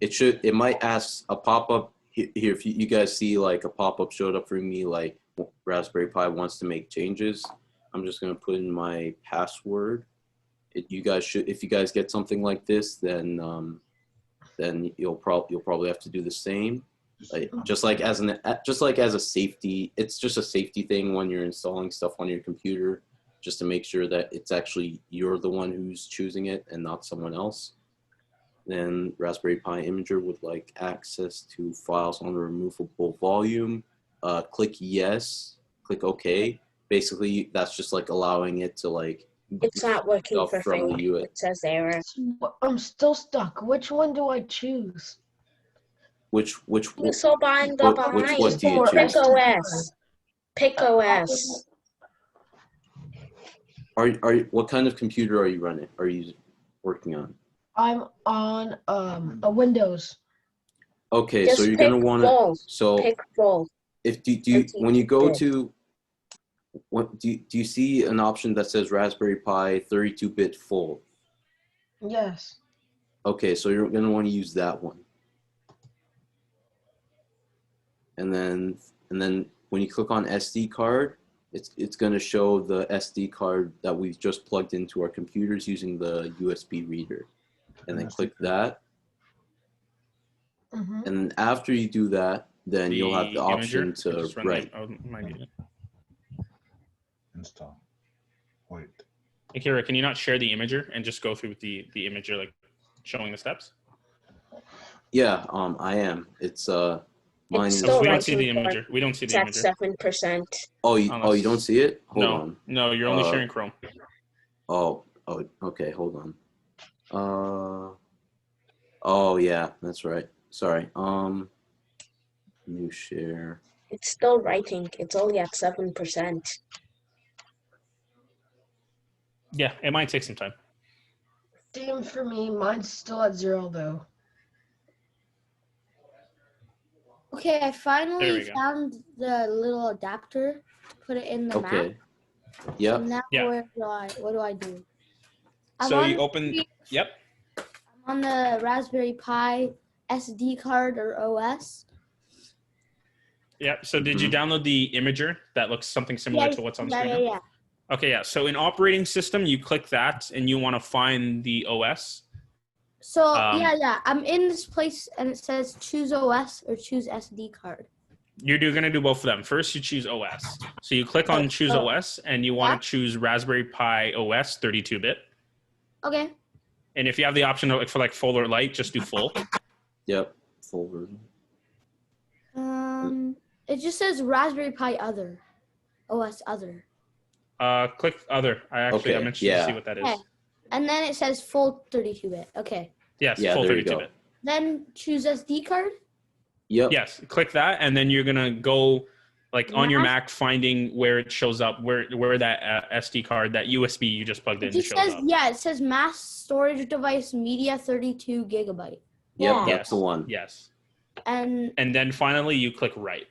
It might ask a pop-up here. If you guys see a pop-up showed up for me, Raspberry Pi wants to make changes. I'm just gonna put in my password. If you guys get something like this, then you'll probably have to do the same. Just like as a safety, it's just a safety thing when you're installing stuff on your computer, just to make sure that it's actually you're the one who's choosing it and not someone else. Then Raspberry Pi Imager would like access to files on a removable volume. Click yes, click OK. Basically, that's just allowing it to It's not working for from Fink. the US. It says error. I'm still stuck. Which one do I choose? Which You're so behind the behind. what do you choose? Pick OS. Pick OS. What kind of computer are you running? Are you working on? I'm on a Windows. Okay, Just so you're gonna want to. So pick full. If do you when you go to what do you see an option that says Raspberry Pi 32-bit full? Yes. Okay, so you're gonna want to use that one. And then when you click on SD card, it's going to show the SD card that we've just plugged into our computers using the USB reader. And then click that. Mm-hmm. And then after you do that, then you'll have the option to write. Install. Wait. Akira, can you not share the imager and just go through the imager, showing the steps? Yeah, I am. It's mine is. We don't see the imager. We don't see the imager. It's at 7%. Oh, you don't see it? Hold on. No, you're only sharing Chrome. Oh, okay. Hold on. Oh yeah, that's right. Sorry. New share. It's still writing. It's only at 7%. Yeah, it might take some time. Same for me. Mine's still at 0 though. Okay, I There finally we go. found the little adapter to put it in the map. Okay. So Yep. now Yeah. what do I do? I'm So on you the open. screen. Yep. I'm on the Raspberry Pi SD card or OS. Yep. So did you download the imager that looks something similar to what's on screen now? Yeah. Okay, yeah. So in operating system, you click that and you want to find the OS. So I'm in this place and it says choose OS or choose SD card. You're going to do both of them. First, you choose OS. So you click on choose OS and you want to choose Raspberry Pi OS 32-bit. Okay. And if you have the option for like full or light, just do full. Yep. Full version. It just says Raspberry Pi other. OS other. Click other. I'm interested to see what that is. Okay. And then it says full 32-bit. Okay. Yes, Yeah, full there you go. 32-bit. Then choose SD card. Yep. Yes, click that, and then you're gonna go like on your Mac, finding where it shows up, where that SD card, that USB you just plugged in shows up. Yeah, it says mass storage device media 32 gigabyte. Yep, that's the one. Yes. And then finally you click write.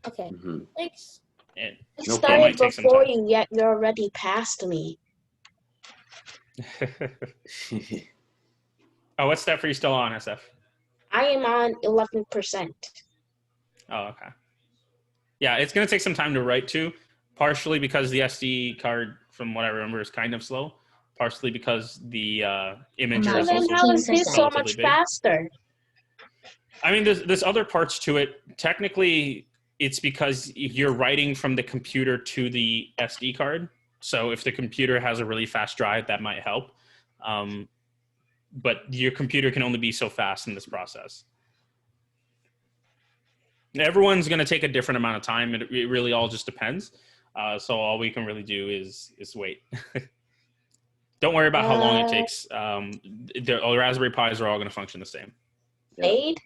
Okay. Mm-hmm. Thanks. And I started before you, yet you're already past me. Oh, what step are you still on, SF? I am on 11%. Oh, okay. Yeah, it's going to take some time to write to, partially because the SD card, from what I remember, is kind of slow, partially because the imager is also how is this so much big. faster? I mean, there's other parts to it. Technically, it's because you're writing from the computer to the SD card. So if the computer has a really fast drive, that might help. But your computer can only be so fast in this process. Everyone's going to take a different amount of time. It really all just depends. So all we can really do is wait. Don't worry about how long it takes. The Raspberry Pis are all going to function the same. Aid?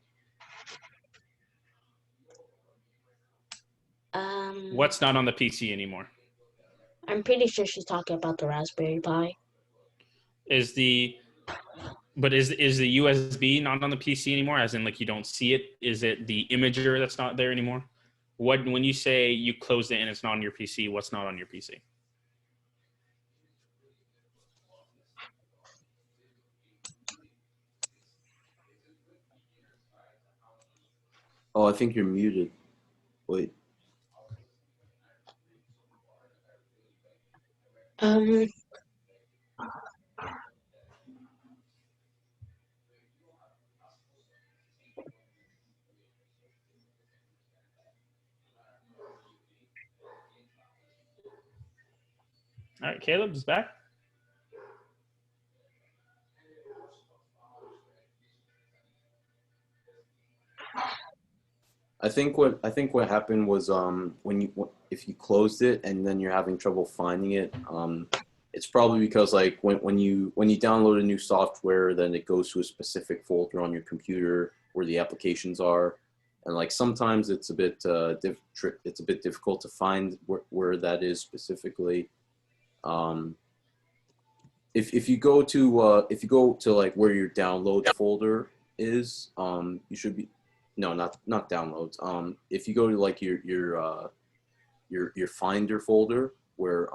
What's not on the PC anymore? I'm pretty sure she's talking about the Raspberry Pi. Is the USB not on the PC anymore? As in, like, you don't see it? Is it the imager that's not there anymore? When you say you closed it and it's not on your PC, what's not on your PC? Oh, I think you're muted. Wait. All right, Caleb's back. I think what happened was if you closed it and then you're having trouble finding it, it's probably because like when you download a new software, then it goes to a specific folder on your computer where the applications are, and like sometimes it's a bit difficult to find where that is specifically. If you go to like where your downloads folder is, you should be. No, not downloads. If you go to like your Finder folder, where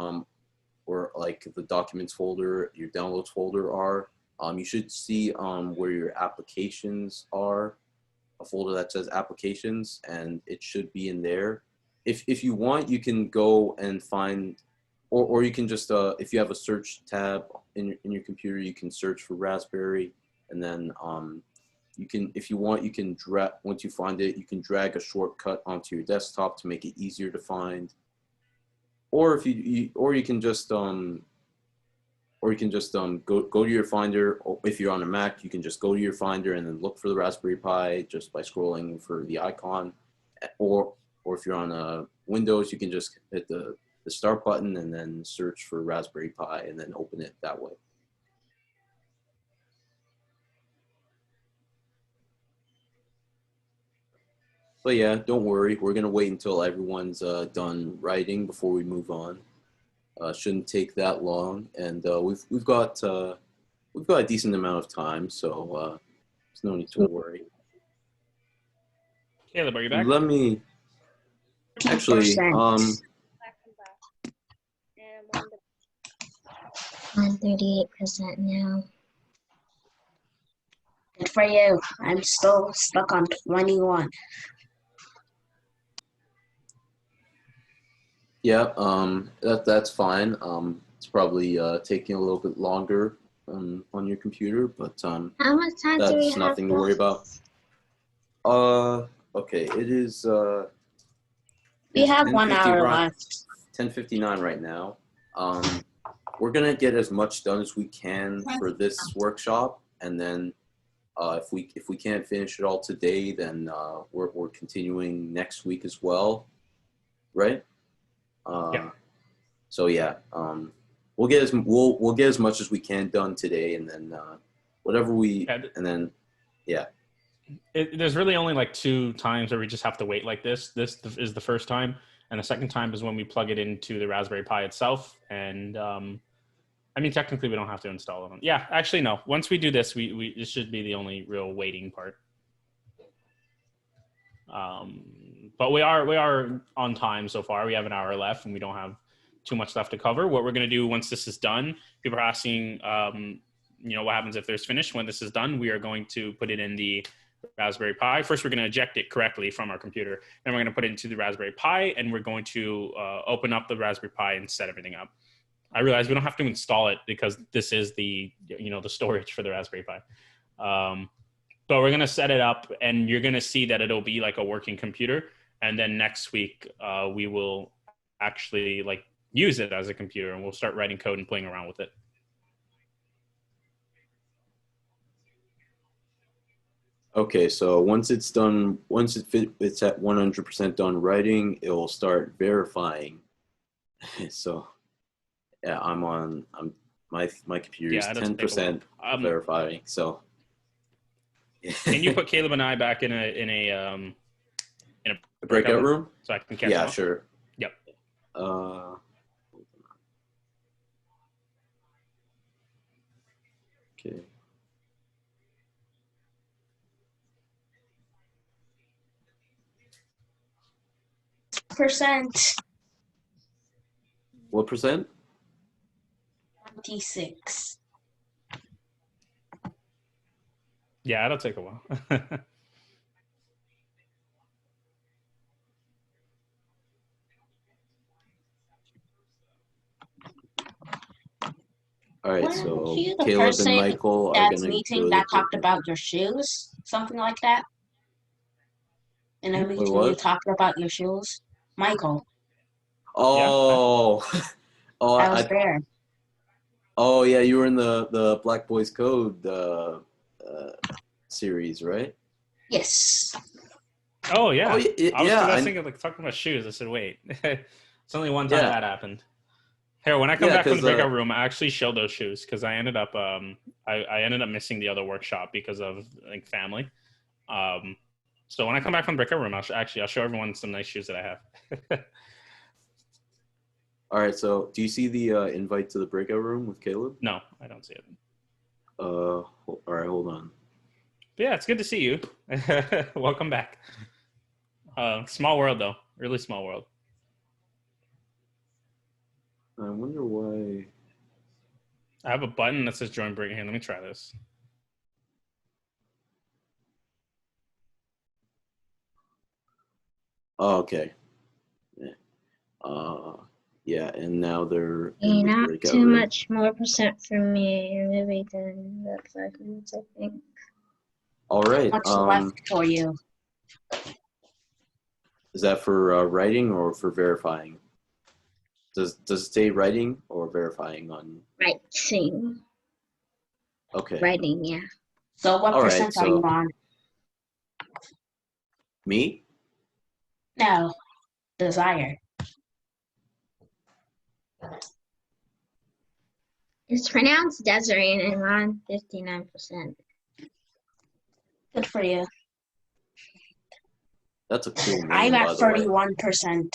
like the documents folder, your downloads folder are, you should see where your applications are, a folder that says applications, and it should be in there. If you want, you can go and find, or you can just if you have a search tab in your computer, you can search for Raspberry, and then you can, if you want, you can drag, once you find it, you can drag a shortcut onto your desktop to make it easier to find. Or if you can just go to your Finder. Or if you're on a Mac, you can just go to your Finder and then look for the Raspberry Pi just by scrolling for the icon. Or if you're on Windows, you can just hit the start button and then search for Raspberry Pi and then open it that way. But yeah, don't worry. We're gonna wait until everyone's done writing before we move on. Shouldn't take that long, and we've got a decent amount of time, so there's no need to worry. Caleb, are you back? Let me actually 38% now. Good for you. I'm still stuck on 21. Yeah, that's fine. It's probably taking a little bit longer on your computer, but How much time do we that's have nothing to worry about. Okay, it is. We have 1 hour 10:50 left. 10:59 right now. We're gonna get as much done as we can for this workshop, and then if we can't finish it all today, then we're continuing next week as well, right? Yeah. So yeah, we'll get as much as we can done today, and then whatever we and then yeah. There's really only like 2 times where we just have to wait like this. This is the first time, and the second time is when we plug it into the Raspberry Pi itself. And I mean, technically, we don't have to install them. Yeah, actually, no. Once we do this, we this should be the only real waiting part. But we are on time so far. We have an hour left, and we don't have too much left to cover. What we're going to do once this is done, people are asking, what happens if there's finished? When this is done, we are going to put it in the Raspberry Pi. First, we're going to eject it correctly from our computer. Then we're going to put it into the Raspberry Pi, and we're going to open up the Raspberry Pi and set everything up. I realize we don't have to install it because this is the storage for the Raspberry Pi. But we're going to set it up, and you're going to see that it'll be like a working computer. And then next week, we will actually use it as a computer, and we'll start writing code and playing around with it. Okay, so once it's done, it's at 100% done writing, it will start verifying. So yeah, my computer is 10% verifying. So can you put Caleb and I back in a breakout room so I can catch yeah, them? Sure. Yep. Okay. Percent. What percent? 26. Yeah, it'll take a while. All right, so you the Caleb person and Michael are that's going to meeting go that talked about your shoes? Something like that? In a meeting you talked about your shoes? Michael. Oh, oh, I was there. Oh yeah, you were in the Black Boys Code series, right? Yes. Oh yeah. I was thinking talking about shoes. I said, wait, it's only one time that happened. Here, when I come back from the breakout room, I actually showed those shoes because I ended up I ended up missing the other workshop because of family. So when I come back from the breakout room, I'll show everyone some nice shoes that I have. All right, so do you see the invite to the breakout room with Caleb? No, I don't see it. All right, hold on. But yeah, it's good to see you. Welcome back. Small world, though. Really small world. I wonder why. I have a button that says join breakout. Here, let me try this. Oh, okay. Yeah, and now they're in the not too room. Much more percent for me. Maybe then that's 5 minutes, I think. All right. What's left for you? Is that for writing or for verifying? Does it say writing or verifying on? Writing. Okay. Writing, yeah. So what percent are you on? Me? No, Desire. It's pronounced Desiree, and I'm on 59%. Good for you. That's a cool name, I'm at by the way. 31%.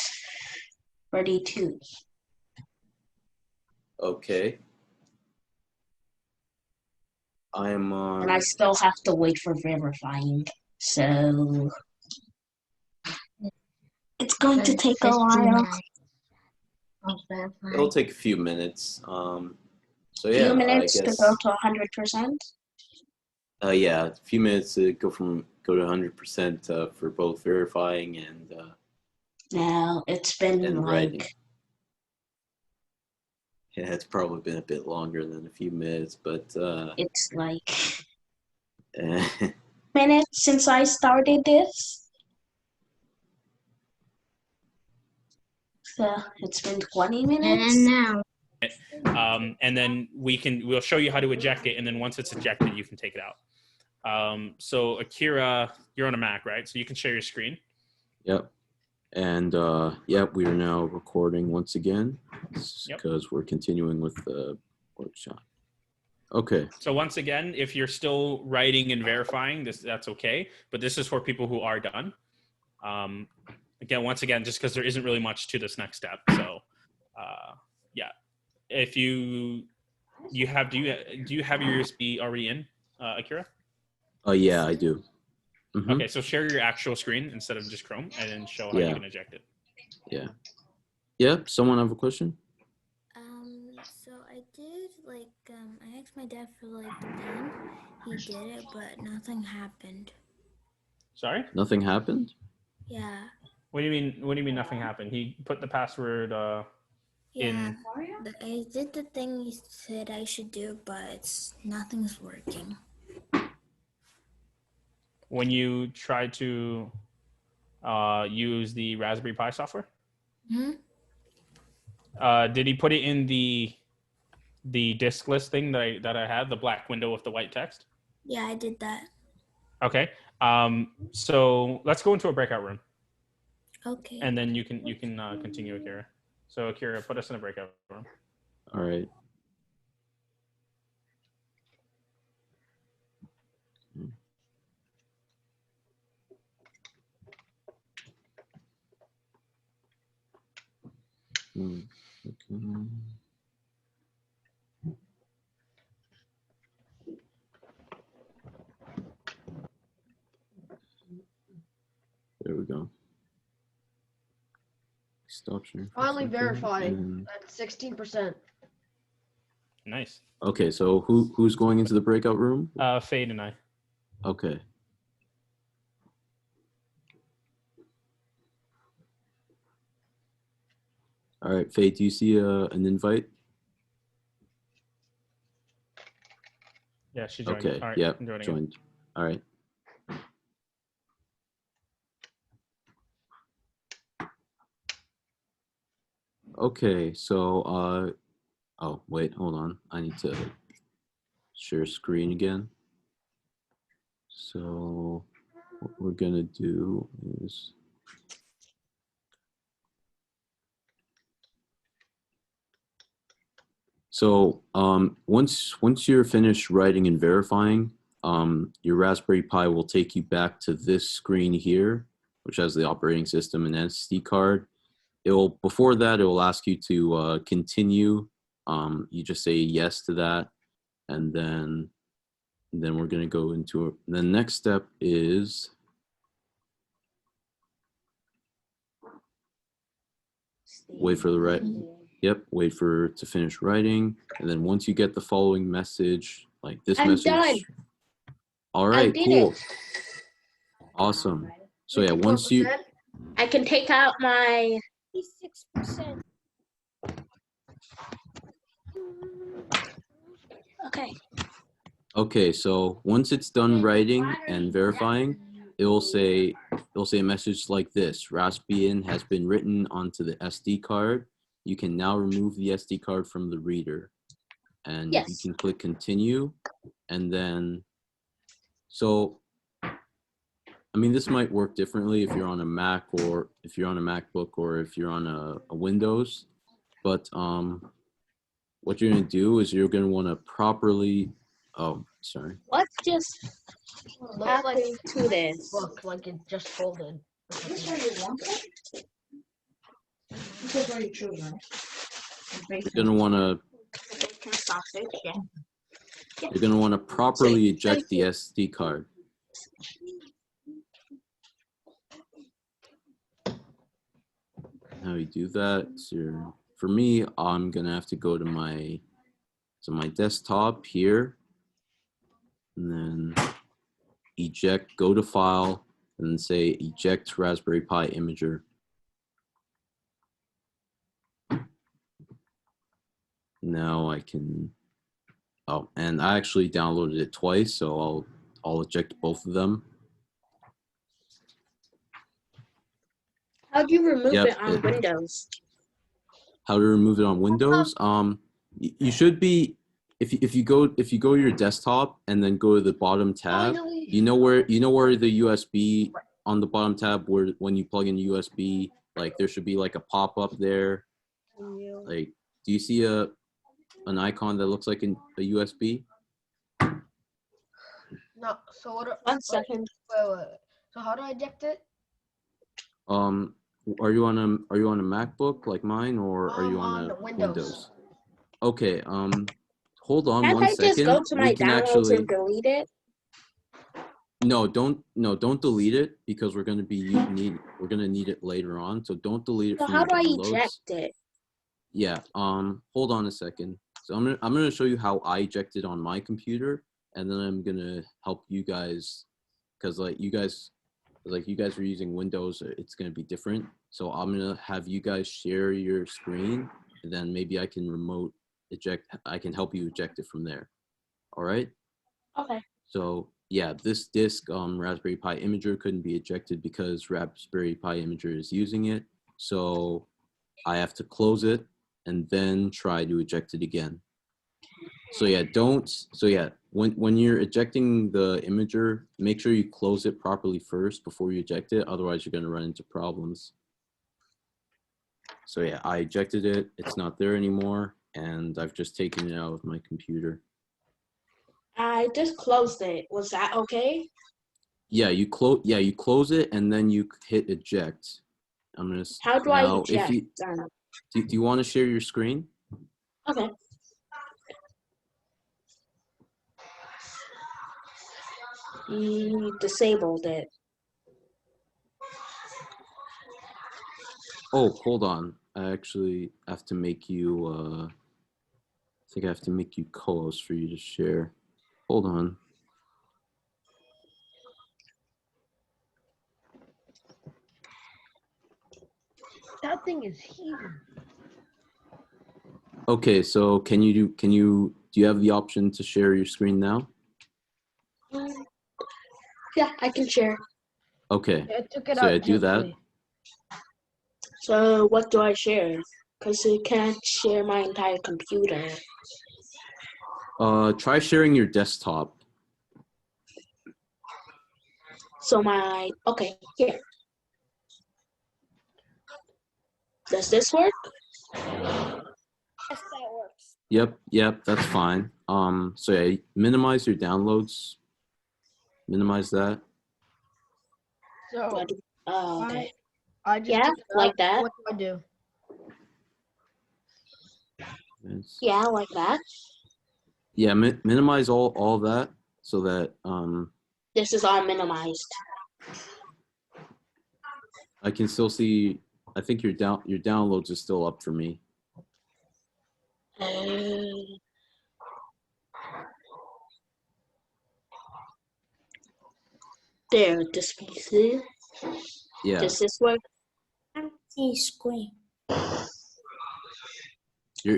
32. Okay. I'm on. And I still have to wait for verifying. So It's going to But take a 15 while. minutes of verifying. It'll take a few minutes. So Few yeah, minutes I to guess. go to 100%. Yeah, a few minutes to go to 100% for both verifying and No, it's been writing. like Yeah, it's probably been a bit longer than a few minutes, but it's like minutes since I started this. So it's been 20 minutes. And now, And then we'll show you how to eject it, and then once it's ejected, you can take it out. So Akira, you're on a Mac, right? So you can share your screen. Yep. And yep, we are now recording once again because we're continuing with the workshop. Okay. So once again, if you're still writing and verifying, that's okay. But this is for people who are done. Again, once again, just because there isn't really much to this next step. So yeah, if do you have your USB already in, Akira? Yeah, I do. Mm-hmm. Okay, so share your actual screen instead of just Chrome, and then show how you can eject it. Yeah. Yep. Someone have a question? So I did I asked my dad for the PIN. He did it, but nothing happened. Sorry? Nothing happened? Yeah. What do you mean? What do you mean nothing happened? He put the password in. I did the thing he said I should do, but nothing's working. When you try to use the Raspberry Pi software? Did he put it in the disk list thing that I had, the black window with the white text? Yeah, I did that. Okay. So let's go into a breakout room. Okay. And then you can continue, Akira. So Akira, put us in a breakout room. All right. Okay. There we go. Stop sharing. Finally verifying at 16%. Nice. Okay, so who's going into the breakout room? Fade and I. Okay. All right, Fade, do you see an invite? Yeah, she joined. Okay, All right, yep, I'm joining joined. All right. Okay, so, oh, wait, hold on. I need to share screen again. So what we're gonna do is, so once you're finished writing and verifying, your Raspberry Pi will take you back to this screen here, which has the operating system and SD card. Before that, it will ask you to continue. You just say yes to that, and then we're going to go into the next step is wait for the right. Yep, wait for to finish writing, and then once you get the following message, like this I'm message. done. All right, I did cool. it. Awesome. So yeah, once you. I can take out my 56%. Okay. Okay, so once it's done writing and verifying, it'll say a message like this: Raspbian has been written onto the SD card. You can now remove the SD card from the reader, and you can click continue, and then so. I mean, this might work differently if you're on a Mac or if you're on a MacBook or if you're on a Windows, but what you're gonna do is you're gonna want to properly. Oh, sorry. Let's just Looks like to this. Look like it just folded. You're gonna want to. You're gonna want to properly eject the SD card. how you do that. So for me, I'm gonna have to go to my desktop here, and then eject, go to file, and then say eject Raspberry Pi imager. Now I can, oh, and I actually downloaded it twice, so I'll eject both of them. How do you remove Yep, it on Windows? How to remove it on Windows? You should be, if you go to your desktop and then go to the bottom tab, you know where the USB on the bottom tab, where when you plug in USB, like there should be like a pop-up there. Like, do you see an icon that looks like a USB? No. So what? 1 second. Wait. So how do I eject it? Are you on a MacBook like mine, or are you on a Windows? Okay. Hold on Can't one I just go second. to my downloads and delete it? No, don't delete it, because we're gonna need it later on. So don't delete it So from how your do I downloads. eject it? Yeah. Hold on a second. So I'm gonna show you how I ejected on my computer, and then I'm gonna help you guys, because you guys were using Windows. It's gonna be different. So I'm gonna have you guys share your screen, and then maybe I can remote eject. I can help you eject it from there. All right. Okay. So yeah, this disk Raspberry Pi imager couldn't be ejected because Raspberry Pi imager is using it. So I have to close it and then try to eject it again. So yeah, when you're ejecting the imager, make sure you close it properly first before you eject it. Otherwise, you're gonna run into problems. So yeah, I ejected it. It's not there anymore, and I've just taken it out of my computer. I just closed it. Was that okay? Yeah, you close it and then you hit eject. I'm gonna. How do I eject? Do you want to share your screen? Okay. You disabled it. Oh, hold on. I actually have to make you. I think I have to make you co-host for you to share. Hold on. That thing is here. Okay, so do you have the option to share your screen now? Yeah, I can share. Okay. Yeah, I took it so out yeah, do that. So what do I share? Because you can't share my entire computer. Try sharing your desktop. So okay, here. Does this work? Yes, that works. Yep, that's fine. So yeah, minimize your downloads. Minimize that. So okay. I just Yeah, like that. What do I do? Yeah, like that. Yeah, minimize all that so that This is all minimized. I can still see. I think your downloads is still up for me. There, this PC. Yeah. Does this work? Empty screen.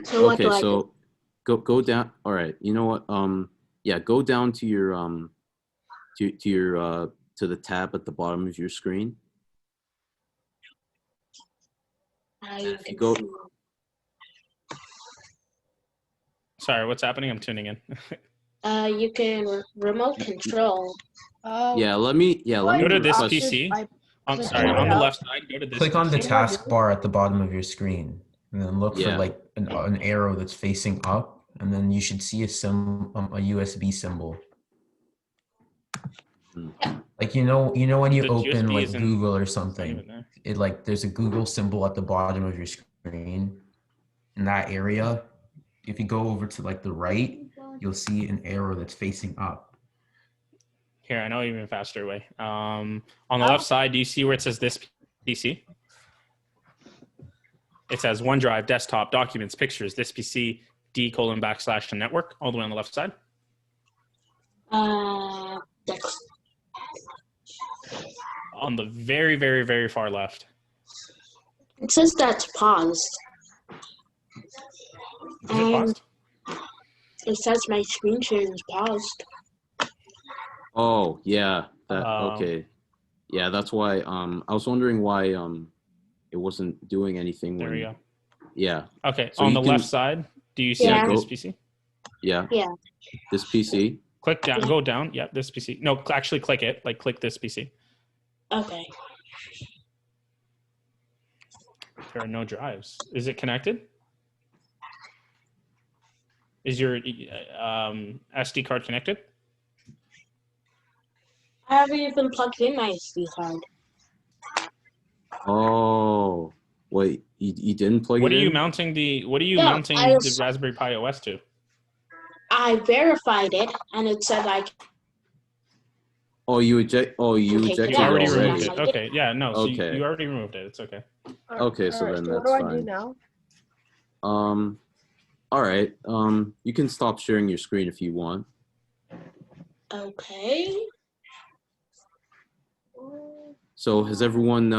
So okay. So go down. All right. You know what? Yeah. Go down to your to the tab at the bottom of your screen. If you go. Sorry, what's happening? I'm tuning in. You can remote control. Yeah, let me go to this PC. I'm sorry, on the left side, go to this Click PC. on the taskbar at the bottom of your screen, and then look for like an arrow that's facing up, and then you should see a USB symbol. Like you know when you open USB like Google or something, it like there's a Google symbol at the bottom of your screen. In that area, if you go over to like the right, you'll see an arrow that's facing up. Here, I know even faster way. On the left side, do you see where it says this PC? It says OneDrive, desktop, documents, pictures, this PC, D:\/ and network, all the way on the left side. That's On the very, very, very far left. it says that's paused. Is it paused? It says my screen share is paused. Oh, yeah. Okay. Yeah, that's why I was wondering why it wasn't doing anything There when we go. Yeah. Okay, So on you the can- left side, do you see Yeah, this go- PC? Yeah. Yeah. This PC. Click down, Yeah. go down. Yeah, this PC. No, actually click it. Like click this PC. Okay. There are no drives. Is it connected? Is your SD card connected? I haven't even plugged in my SD card. Oh, wait, you didn't plug What it are you in? mounting the I the Raspberry Pi OS to? I verified it, and it said like Oh, you ejected You it already already. removed it. Okay, yeah, no. So Okay. you already removed it. It's okay. Okay, so then so what that's do I do fine. now? All right. You can stop sharing your screen if you want. okay. So has everyone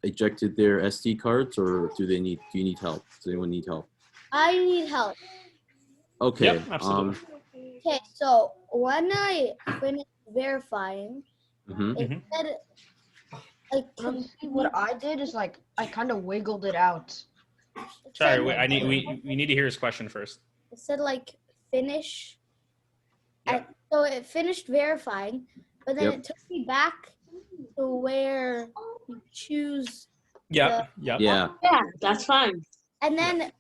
ejected their SD cards, or do you need help? Does anyone need help? I need help. Okay. Yep, absolutely. Okay, so when I finished verifying, it said like What I did is like I kind of wiggled it out. Sorry, wait, we need to hear his question first. It said like finish. So it finished verifying, but then it took me back to where you choose. Yeah. Yeah, that's fine. And then,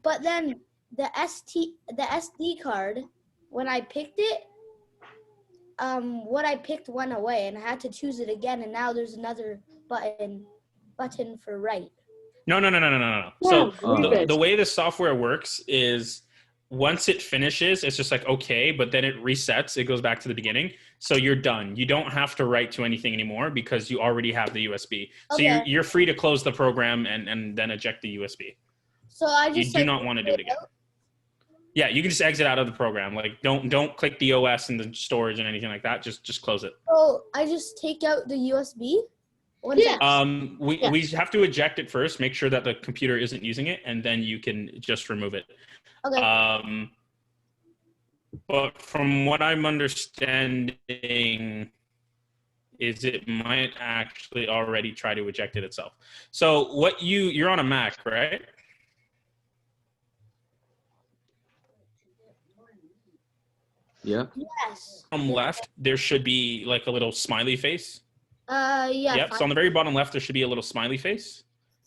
but then the SD card, when I picked it, what I picked went away, and I had to choose it again. And now there's another button for write. No. Yeah, So leave it. the way the software works is once it finishes, it's just like, okay, but then it resets. It goes back to the beginning. So you're done. You don't have to write to anything anymore because you already have the USB. So Okay. you're free to close the program and then eject the USB. So I just You do not want to do it again. Yeah, you can just exit out of the program. Like don't click the OS and the storage and anything like that. Just close it. So I just take out the USB. We have to eject it first, make sure that the computer isn't using it, and then you can just remove it. Okay. But from what I'm understanding is it might actually already try to eject it itself. So what you're on a Mac, right? Yeah. Yes. Bottom left, there should be like a little smiley face. Yeah. Yep. So on the very bottom left, there should be a little smiley face.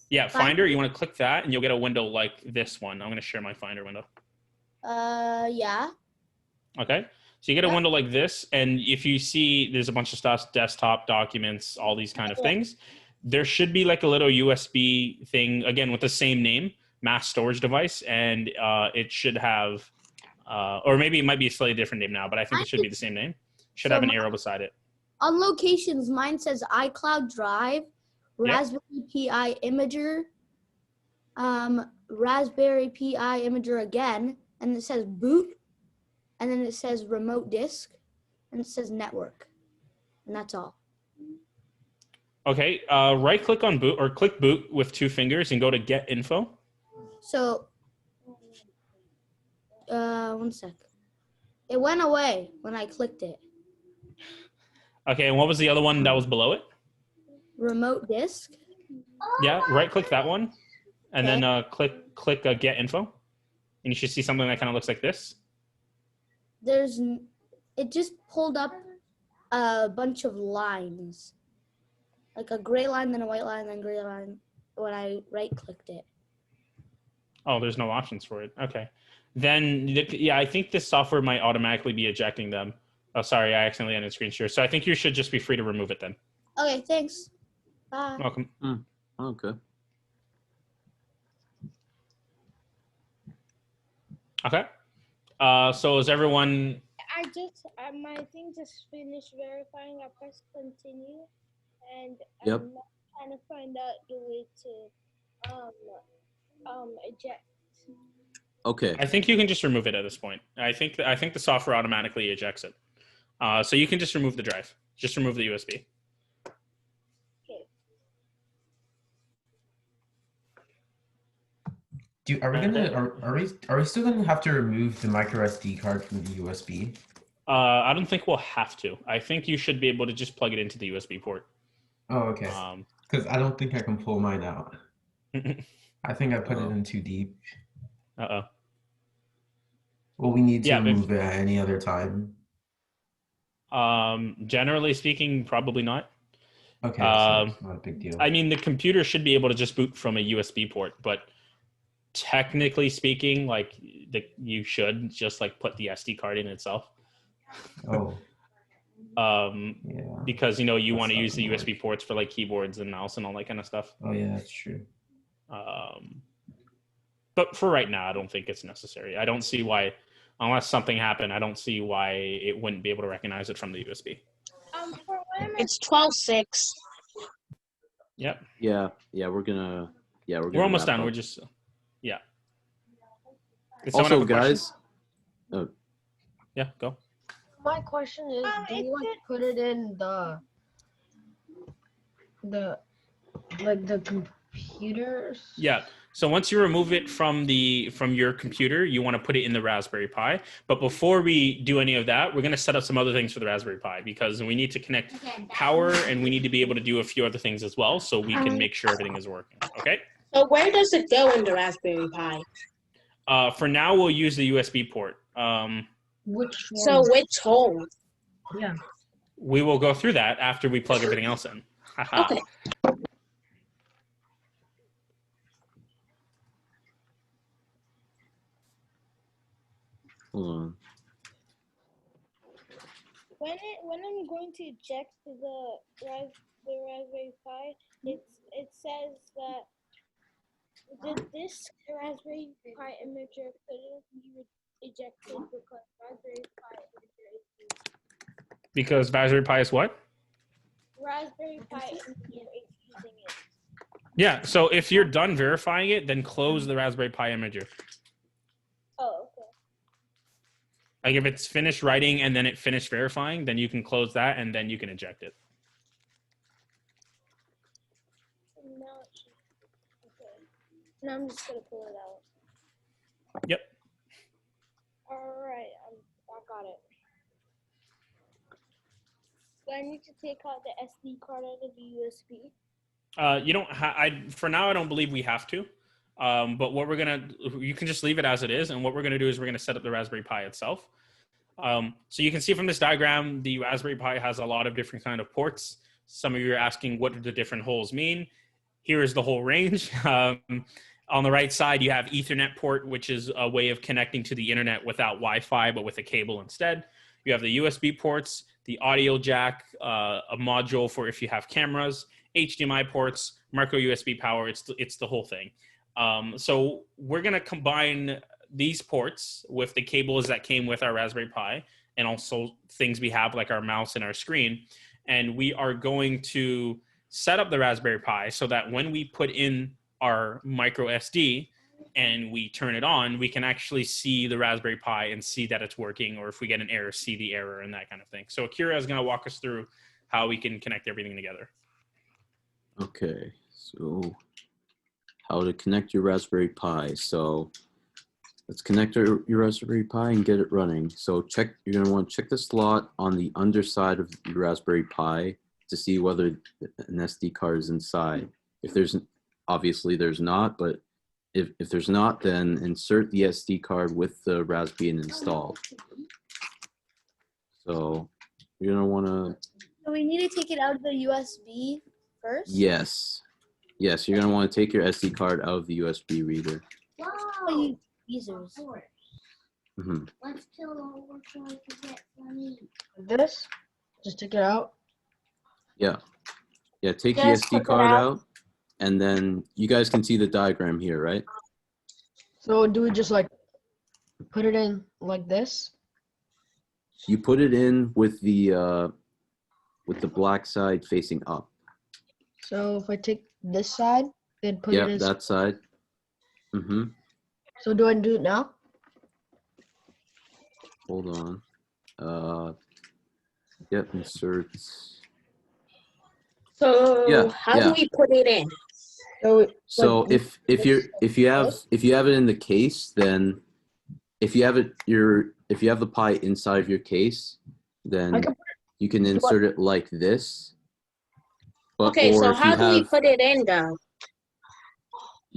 Yeah. Finder. You want to click that, and you'll get a window like this one. I'm going to share my Finder window. Yeah. Okay. So you get a window like this, and if you see there's a bunch of stuff, desktop, documents, all these kind of things, there should be like a little USB thing, again, with the same name, mass storage device, and it should have, or maybe it might be a slightly different name now, but I think it should be the same name. Should have an arrow beside it. On locations, mine says iCloud Drive, Raspberry Pi Imager, Raspberry Pi Imager again, and it says boot, and then it says remote disk, and it says network, and that's all. Okay, right click on boot or click boot with 2 fingers and go to get info. So, 1 sec. It went away when I clicked it. Okay, and what was the other one that was below it? Remote disk. Yeah, right click that one, and then click get info, and you should see something that kind of looks like this. It just pulled up a bunch of lines, like a gray line, then a white line, then gray line. When I right clicked it. Oh, there's no options for it. Okay, then yeah, I think this software might automatically be ejecting them. Oh, sorry, I accidentally ended screen share. So I think you should just be free to remove it then. Okay, thanks. Bye. Welcome. Okay. Okay. So is everyone? I just my thing just finished verifying. I pressed continue, and Yep. I'm not trying to find out the way to eject. Okay. I think you can just remove it at this point. I think the software automatically ejects it. So you can just remove the drive. Just remove the USB. Are we still gonna have to remove the micro SD card from the USB? I don't think we'll have to. I think you should be able to just plug it into the USB port. Oh, okay. Because I don't think I can pull mine out. I think I put it in too deep. Will we need to remove it at any other time? Generally speaking, probably not. Okay, so it's not a big deal. I mean, the computer should be able to just boot from a USB port, but technically speaking, like you should just like put the SD card in itself. Oh. Because you want to use the USB ports for like keyboards and mouse and all that kind of stuff. Oh yeah, that's true. But for right now, I don't think it's necessary. I don't see why, unless something happened, I don't see why it wouldn't be able to recognize it from the USB. It's 12:06. Yep. Yeah, we're gonna. We're almost done. We're just. Yeah. Also, guys. Oh. Yeah, go. My question is, do you like put it in the computers? Yeah. So once you remove it from your computer, you want to put it in the Raspberry Pi. But before we do any of that, we're going to set up some other things for the Raspberry Pi because we need to connect power and we need to be able to do a few other things as well so we can make sure everything is working. Okay? So where does it go in the Raspberry Pi? For now, we'll use the USB port. Which hole? Yeah. We will go through that after we plug everything else in. Okay. Hold on. When I'm going to eject the Raspberry Pi, it says that this Raspberry Pi imager couldn't be ejected because Raspberry Pi imager is using. Because Raspberry Pi is what? Raspberry Pi imager is using it. Yeah. So if you're done verifying it, then close the Raspberry Pi imager. Oh, okay. Like if it's finished writing and then it finished verifying, then you can close that and then you can eject it. Now I'm just gonna pull it out. Yep. All right, I got it. Do I need to take out the SD card out of the USB? You don't. For now, I don't believe we have to. But what you can just leave it as it is, and what we're gonna do is we're gonna set up the Raspberry Pi itself. So you can see from this diagram, the Raspberry Pi has a lot of different kind of ports. Some of you are asking what do the different holes mean. Here is the whole range. On the right side, you have Ethernet port, which is a way of connecting to the internet without Wi-Fi, but with a cable instead. You have the USB ports, the audio jack, a module for if you have cameras, HDMI ports, micro USB power. It's the whole thing. So we're going to combine these ports with the cables that came with our Raspberry Pi and also things we have like our mouse and our screen. And we are going to set up the Raspberry Pi so that when we put in our micro SD and we turn it on, we can actually see the Raspberry Pi and see that it's working, or if we get an error, see the error and that kind of thing. So Akira is going to walk us through how we can connect everything together. Okay, so how to connect your Raspberry Pi. So let's connect your Raspberry Pi and get it running. So you're going to want to check the slot on the underside of your Raspberry Pi to see whether an SD card is inside. If there's, obviously there's not, but if there's not, then insert the SD card with the Raspberry installed. So you're going to want to... So we need to take it out of the USB first? Yes. Yes, you're going to want to take your SD card out of the USB reader. Wow. Users. Mm-hmm. Let's kill which one to get money. This? Just take it out? Yeah. Yeah, take the SD card out, and then you guys can see the diagram here, right? So do we just like put it in like this? You put it in with the black side facing up. So if I take this side, Then put it Yep, in. that side. Mm-hmm. So do I do it now? Hold on. Yep, inserts. So Yeah, how do yeah. we put it in? So like, if you have it in the case, then if you have the pie inside of your case, then you can insert it like this. But Okay, or so if you how do we have, put it in though?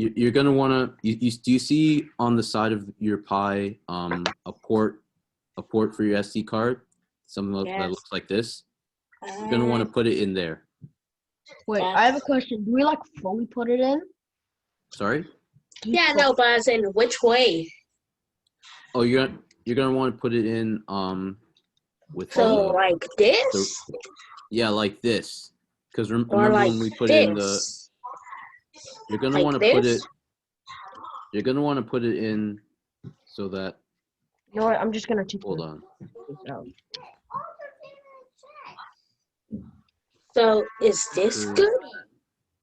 you're gonna wanna do you see on the side of your pie a port for your SD card, something that Yes. looks like this. You're gonna want to put it in there. Wait, I have a question. Do we like fully put it in? Sorry? Yeah, no, but as in which way? Oh, you're gonna want to put it in with So like this? yeah, like this. Because Or remember like when we put this? in the, you're gonna Like want to put this? it. You're gonna want to put it in so that. You know what? I'm just gonna take Hold on. this out. So is this good?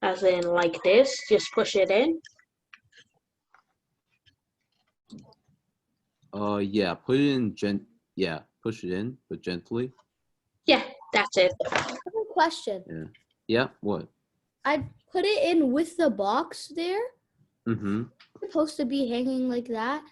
As in like this? Just push it in? Yeah, put it in yeah, push it in, but gently. Yeah, that's it. I have a question. Yeah. Yeah, what? I put it in with the box there. Mm-hmm. It's supposed to be hanging like that.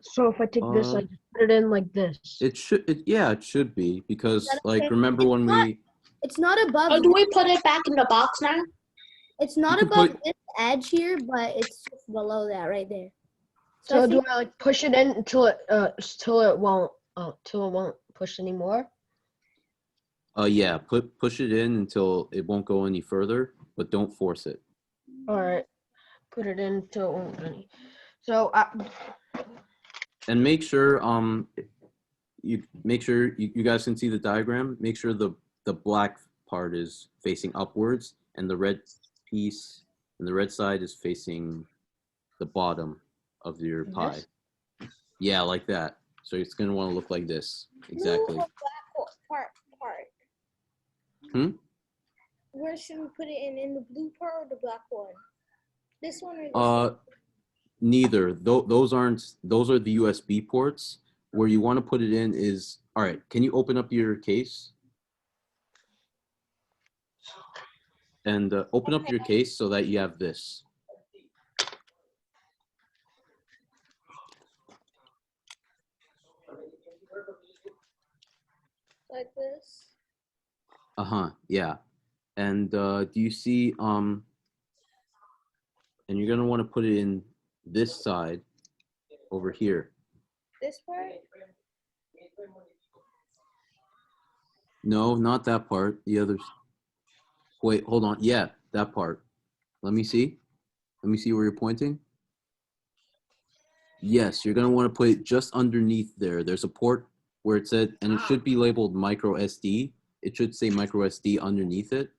So if I take this, I just put it in like this. It should be, because like remember when we. It's not above. Oh, do we put it back in the box now? It's not above this edge here, but it's just below that right there. So do I like push it in until it won't push anymore? Yeah, push it in until it won't go any further, but don't force it. All right, put it in until it won't any. So and make sure you guys can see the diagram. Make sure the black part is facing upwards and the red piece and the red side is facing the bottom of your pie. Yeah, like that. So it's gonna want to look like this. Exactly. Blue or black part. Where should we put it in the blue part or the black one? This one or this one? Neither. Those are the USB ports. Where you want to put it in is, all right, can you open up your case? And open up your case so that you have this. Like this? Yeah. And do you see, and you're gonna want to put it in this side over here. This part? No, not that part. The others. Wait, hold on. Yeah, that part. Let me see. Let me see where you're pointing. Yes, you're gonna want to put it just underneath there. There's a port where it said, and it should be labeled micro SD. It should say micro SD underneath it.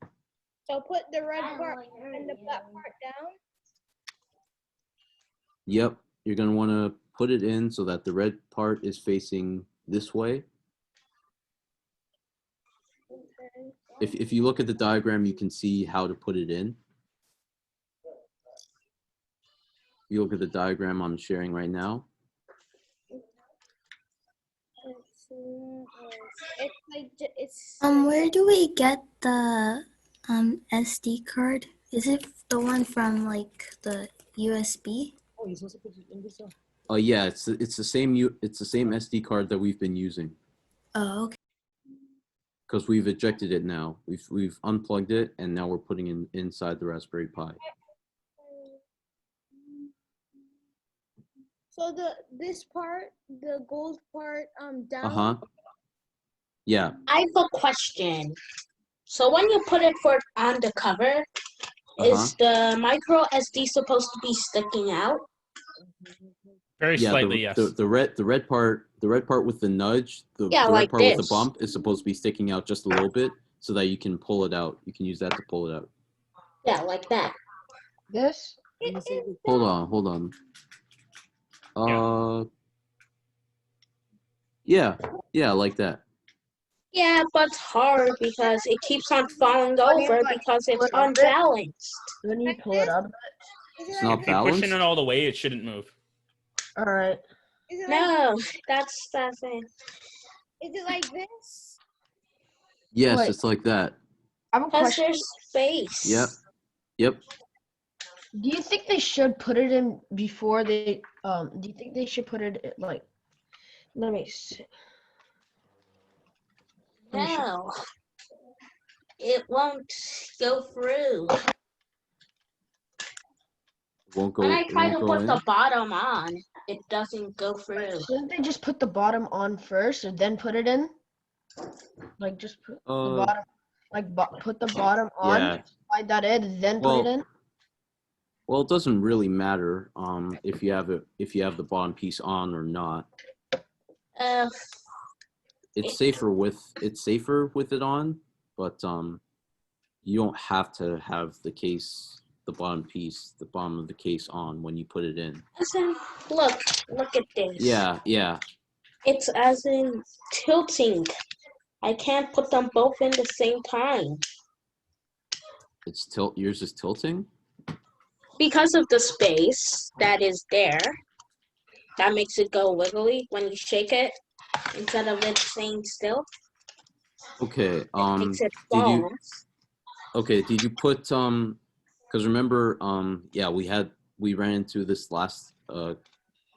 So put the red part and the black part down? Yep, you're gonna want to put it in so that the red part is facing this way. Okay. If you look at the diagram, you can see how to put it in. You look at the diagram I'm sharing right now. Where do we get the SD card? Is it the one from like the USB? Yeah, it's the same SD card that we've been using. Oh, okay. Because we've ejected it now. We've unplugged it and now we're putting it inside the Raspberry Pi. So this part, the gold part, down. Yeah. I have a question. So when you put it on the cover, is the micro SD supposed to be sticking out? Very slightly, yes. The red part with the nudge, the Yeah, red like part with this. the bump is supposed to be sticking out just a little bit so that you can pull it out. You can use that to pull it out. Yeah, like that. This? Hold on. Yeah, like that. Yeah, but it's hard because it keeps on falling When you, over like, because pull it's it up, unbalanced. when you pull it up. It's not If you're pushing balanced? it all the way, it shouldn't move. All right. No, that's it. Is it like this? Yes, Wait. it's like that. I have a Because question. there's space. Yep. Yep. Do you think they should put it in before they do you think they should put it like let me see. No, it won't go through. Won't go. When I It try won't to go put in. the bottom on, it doesn't go through. Shouldn't they just put the bottom on first and then put it in? Like just put the bottom like put the bottom on, Yeah. slide that in, then put it in? Well, it doesn't really matter if you have the bottom piece on or not. It's safer with it on, but you don't have to have the bottom of the case on when you put it in. Listen, look at this. Yeah, yeah. It's as in tilting. I can't put them both in the same time. Yours is tilting? Because of the space that is there, that makes it go wiggly when you shake it instead of it staying still. Okay. It makes it fall. Did you put because remember yeah, we ran into this last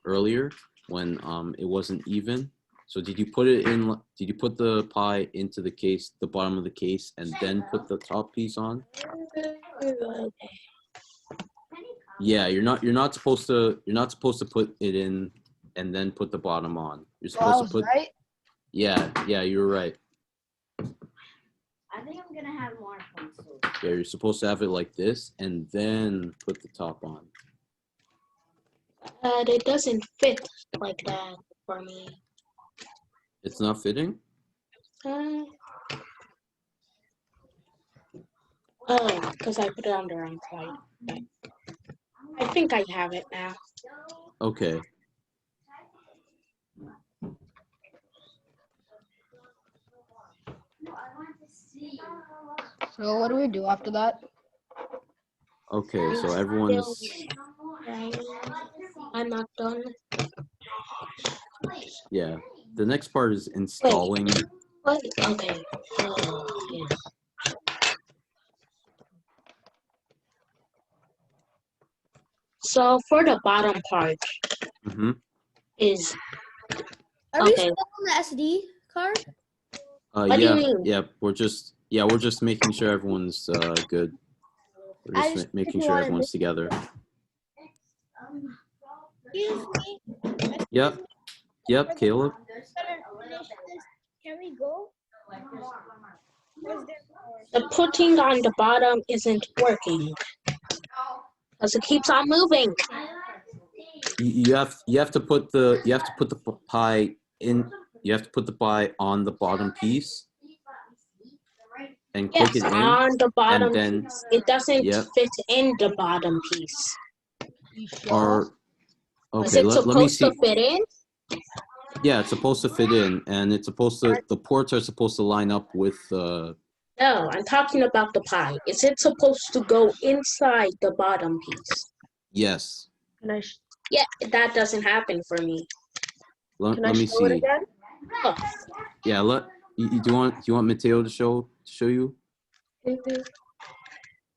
earlier when it wasn't even. So did you put the pie into the case, the bottom of the case, and then put the top piece on? Yeah, you're not supposed to put it in and then put the bottom on. You're supposed to put right? Yeah, you're right. I think I'm gonna have more pencils. Yeah, you're supposed to have it like this and then put the top on. But it doesn't fit like that for me. It's not fitting? Because I put it on the wrong side. I think I have it now. Okay. So what do we do after that? Okay, so everyone's I'm not done. Yeah. The next part is installing. What? Okay. Yeah. So for the bottom part is Are we still on the SD card? What do you mean? Yeah, we're just making sure everyone's good. We're just making sure everyone's together. Excuse me. Yep, Caleb. Can we go? The putting on the bottom isn't working because it keeps on moving. You have to put the pie in. You have to put the pie on the bottom piece and click it in. On the bottom and then, piece. It doesn't fit in the bottom piece. Or okay, Is it let me see. supposed to fit in? Yeah, it's supposed to fit in, and it's supposed to. The ports are supposed to line up with. No, I'm talking about the pie. Is it supposed to go inside the bottom piece? Yes. Yeah, that doesn't happen for me. Let me see. It again? Oh. Yeah, do you want Mateo to show you? So you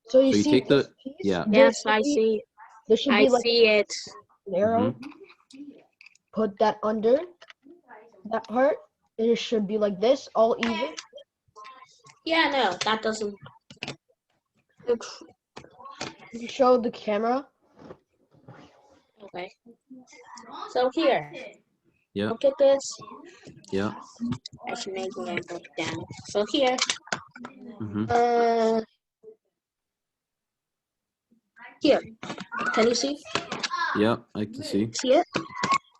So you see take the piece? yeah. Yes, I see. There should be like see it. An arrow. Put that under that part. It should be like this, all even. Yeah, no, that doesn't. You show the camera. Okay. So here. Yeah. Look at this. Yeah. I should make it look down. So here. Here. Can you see? Yeah, I can see. See it?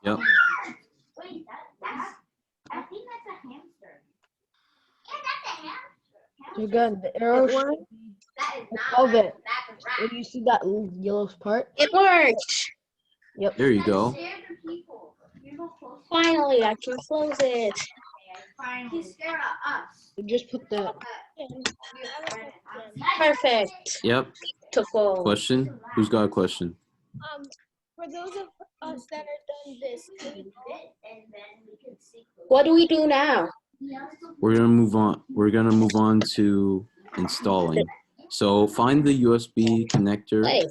Yep. I think that's a hamster. So again, the arrow should be above it. When you see that yellow part. It worked. Yep. There you go. Finally, I can close it. Just put the. Perfect. Yep. Took all. Question? Who's got a question? For those of us that are done this, What do we do now? We're gonna move on. We're gonna move on to installing. So find the USB connector. Wait,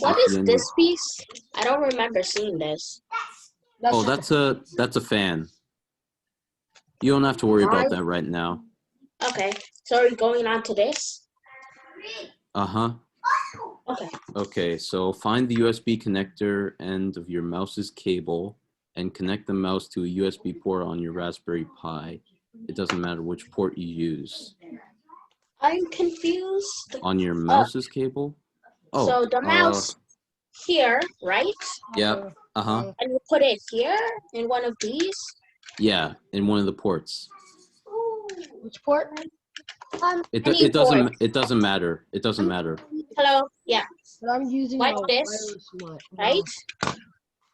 what is this piece? I don't remember seeing this. Oh, that's a fan. You don't have to worry about that right now. Okay, so are you going on to this? Uh-huh. Okay. Okay, so find the USB connector end of your mouse's cable and connect the mouse to a USB port on your Raspberry Pi. It doesn't matter which port you use. I'm confused. On your mouse's cable? Oh. So the mouse here, right? Yeah. Uh-huh. And you put it here in one of these? Yeah, in one of the ports. Which port? It doesn't matter. It doesn't matter. Hello? Yeah. But I'm using like this, right?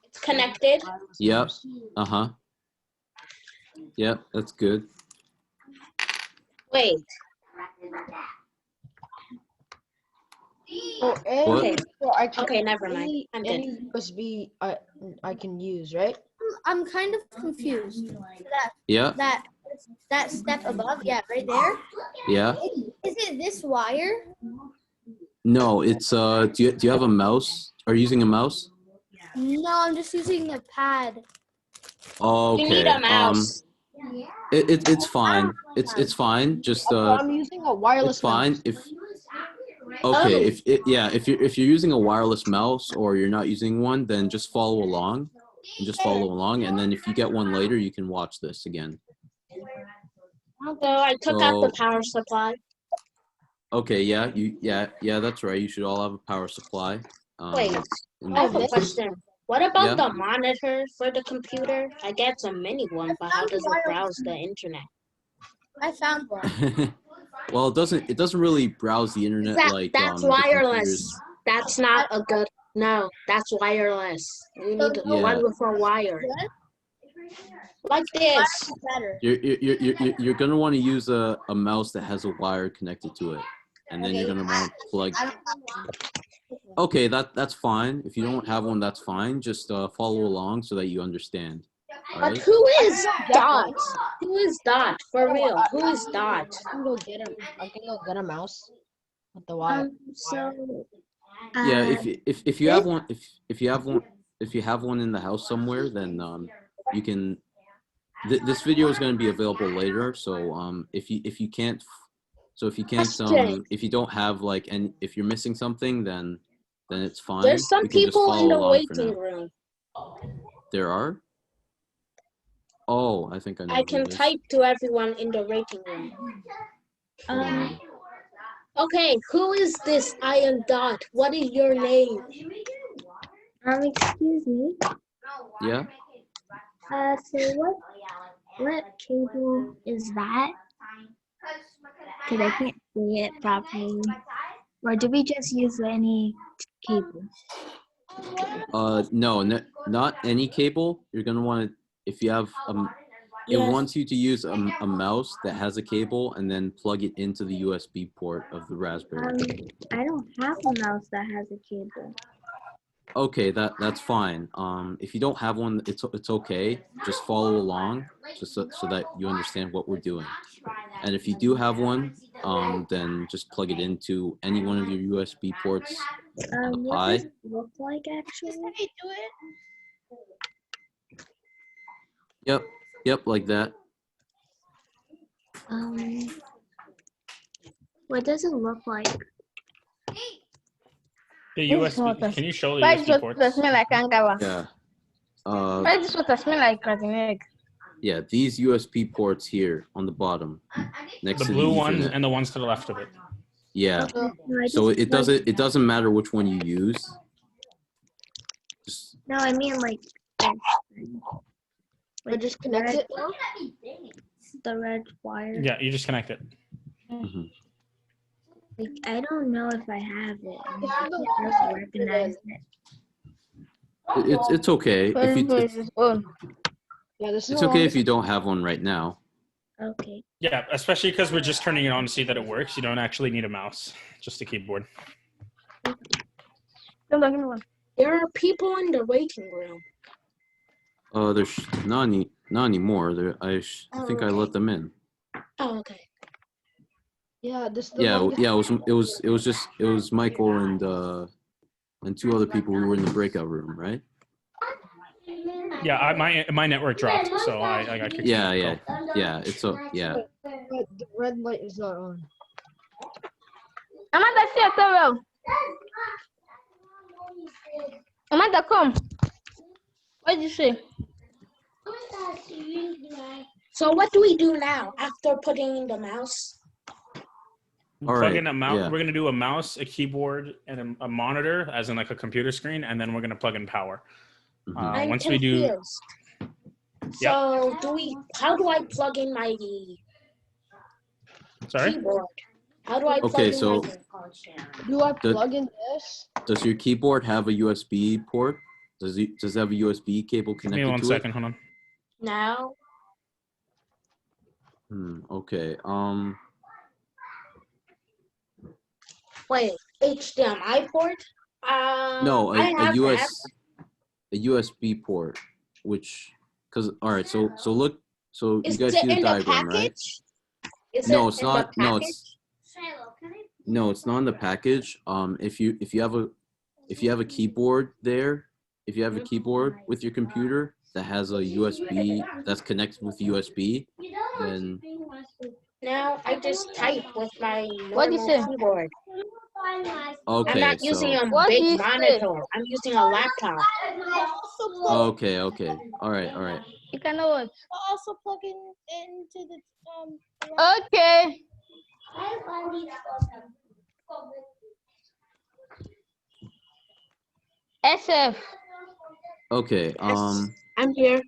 It's connected. Yep. Uh-huh. Yep, that's good. Wait. Oh, Okay. Okay, never mind. I'm good. Any USB I can use, right? I'm kind of confused. Yeah. That step above, yeah, right there. Yeah. Is it this wire? No, it's do you have a mouse? Are you using a mouse? No, I'm just using a pad. Okay. You need a mouse. It's fine. It's fine. Just I'm using a wireless it's fine mouse. if you're using a wireless mouse or you're not using one, then just follow along. And then if you get one later, you can watch this again. So I took out the power supply. Okay, yeah, that's right. You should all have a power supply. Wait, I have a question. What about the monitor for the computer? I get a mini one, but how does it browse the internet? I found one. Well, it doesn't really browse the internet that's wireless. That's not a good. No, that's wireless. We need one with a wire. Like this. You're gonna want to use a mouse that has a wire connected to it, and then you're gonna want to plug. Okay, that's fine. If you don't have one, that's fine. Just follow along so that you understand. But who is Dot? Who is Dot? For real, who is Dot? I can go get a mouse with the wire. Yeah, if you have one, if you have one in the house somewhere, then you can. This video is going to be available later, so if you can't, if you don't have and if you're missing something, then it's fine. There's some people in the waiting room. There are? Oh, I think I know. I can type to everyone in the waiting room. Okay, who is this? I am Dot. What is your name? Excuse me. Yeah. So what cable is that? Because I can't see it properly. Or do we just use any cable? No, not any cable. You're gonna want to, if you have it wants you to use a mouse that has a cable and then plug it into the USB port of the Raspberry. I don't have a mouse that has a cable. Okay, that's fine. If you don't have one, it's okay. Just follow along, just so that you understand what we're doing. And if you do have one, then just plug it into any one of your USB ports on the Pi. What does it look like actually? Yep, like that. What does it look like? The USB. Can you show the USB ports? Yeah. Why is this what I smell like cracked egg? Yeah, these USB ports here on the bottom, next The to blue the ones Ethernet. and the ones to the left of it. Yeah. So it doesn't matter which one you use. Just No, I mean like just connect it. The red wire. Yeah, you just connect it. mhm. Like I don't know if I have it. I can't really recognize it. It's okay if you Yeah, this is it's okay if you don't have one right now. Okay. Yeah, especially because we're just turning it on to see that it works. You don't actually need a mouse, just a keyboard. There are people in the waiting room. There's not anymore. I think I let them in. Oh, okay. Yeah, this the Yeah, longest. yeah. It was Michael and 2 other people who were in the breakout room, right? Yeah, my network dropped, so I got kicked. Yeah, from the yeah, call. yeah. It's a yeah. The red light is not on. Amanda, see yourself. Amanda, come. What did you say? So what do we do now after putting in the mouse? All Plug right, in a mouse. yeah. We're gonna do a mouse, a keyboard, and a monitor, as in like a computer screen, and then we're gonna plug in power. I'm Once confused. we do, So how do I plug in my sorry. keyboard? How do I plug Okay, in so Do I plug in this? does your keyboard have a USB port? Does it have a USB cable Give me connected one to second. Hold on. now? it? Okay. Wait, HDMI port? No, I have that. a USB port, which all right. So look. So Is you guys it see the in the diagram, right? package? Is No, it it's in the not. No, package? it's not in the package. If you have a keyboard there, if you have a keyboard with your computer that has a USB that's connected with USB, then Now I just type with my What do you normal say? keyboard. I'm okay. not using So a What do big you say? monitor. I'm using a laptop. okay. All right. You can know what? Also plug into the Okay. SF. Okay. I'm here.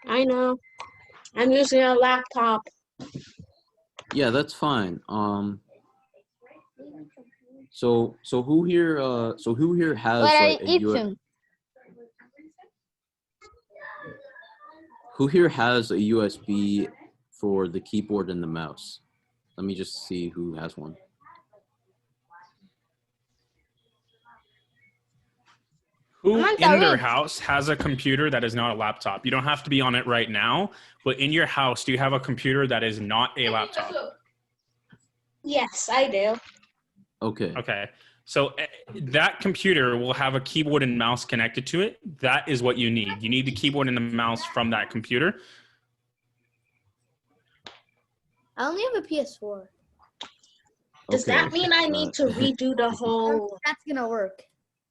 I know. I'm using a laptop. Yeah, that's fine. So who here has What are like you eating? who here has a USB for the keyboard and the mouse? Let me just see who has one. Who Amanda, in their read. house has a computer that is not a laptop? You don't have to be on it right now, but in your house, do you have a computer that is not a laptop? Yes, I do. Okay. Okay. So that computer will have a keyboard and mouse connected to it. That is what you need. You need the keyboard and the mouse from that computer. I only have a PS4. Does that mean I need to redo the whole? That's gonna work.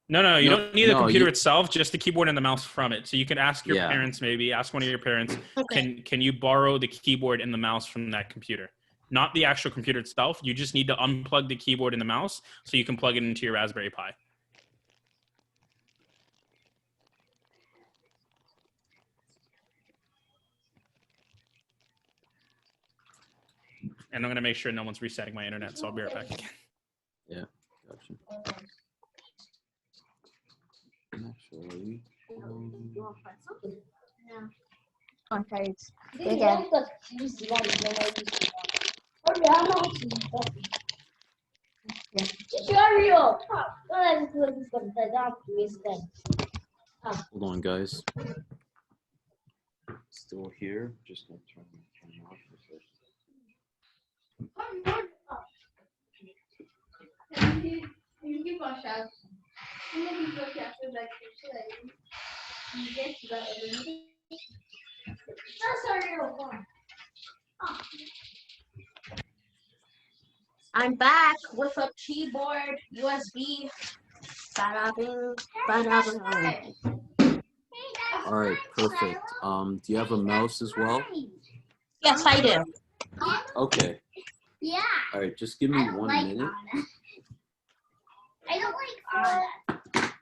No, you No, don't need the no, computer itself, just the keyboard and the mouse from it. So you can ask your Yeah. parents, maybe ask one of your parents, Okay. can you borrow the keyboard and the mouse from that computer? Not the actual computer itself. You just need to unplug the keyboard and the mouse so you can plug it into your Raspberry Pi. And I'm gonna make sure no one's resetting my internet, so I'll be right back again. Yeah, gotcha. Actually, Okay. hold on, guys. Still here. Just gonna turn it off for I'm back with a keyboard, USB. Ba-da-bing, ba-da-bing. All right, perfect. Do you have a mouse as well? Yes, I do. Okay. Yeah. All right, just give me 1 minute. I don't like Anna.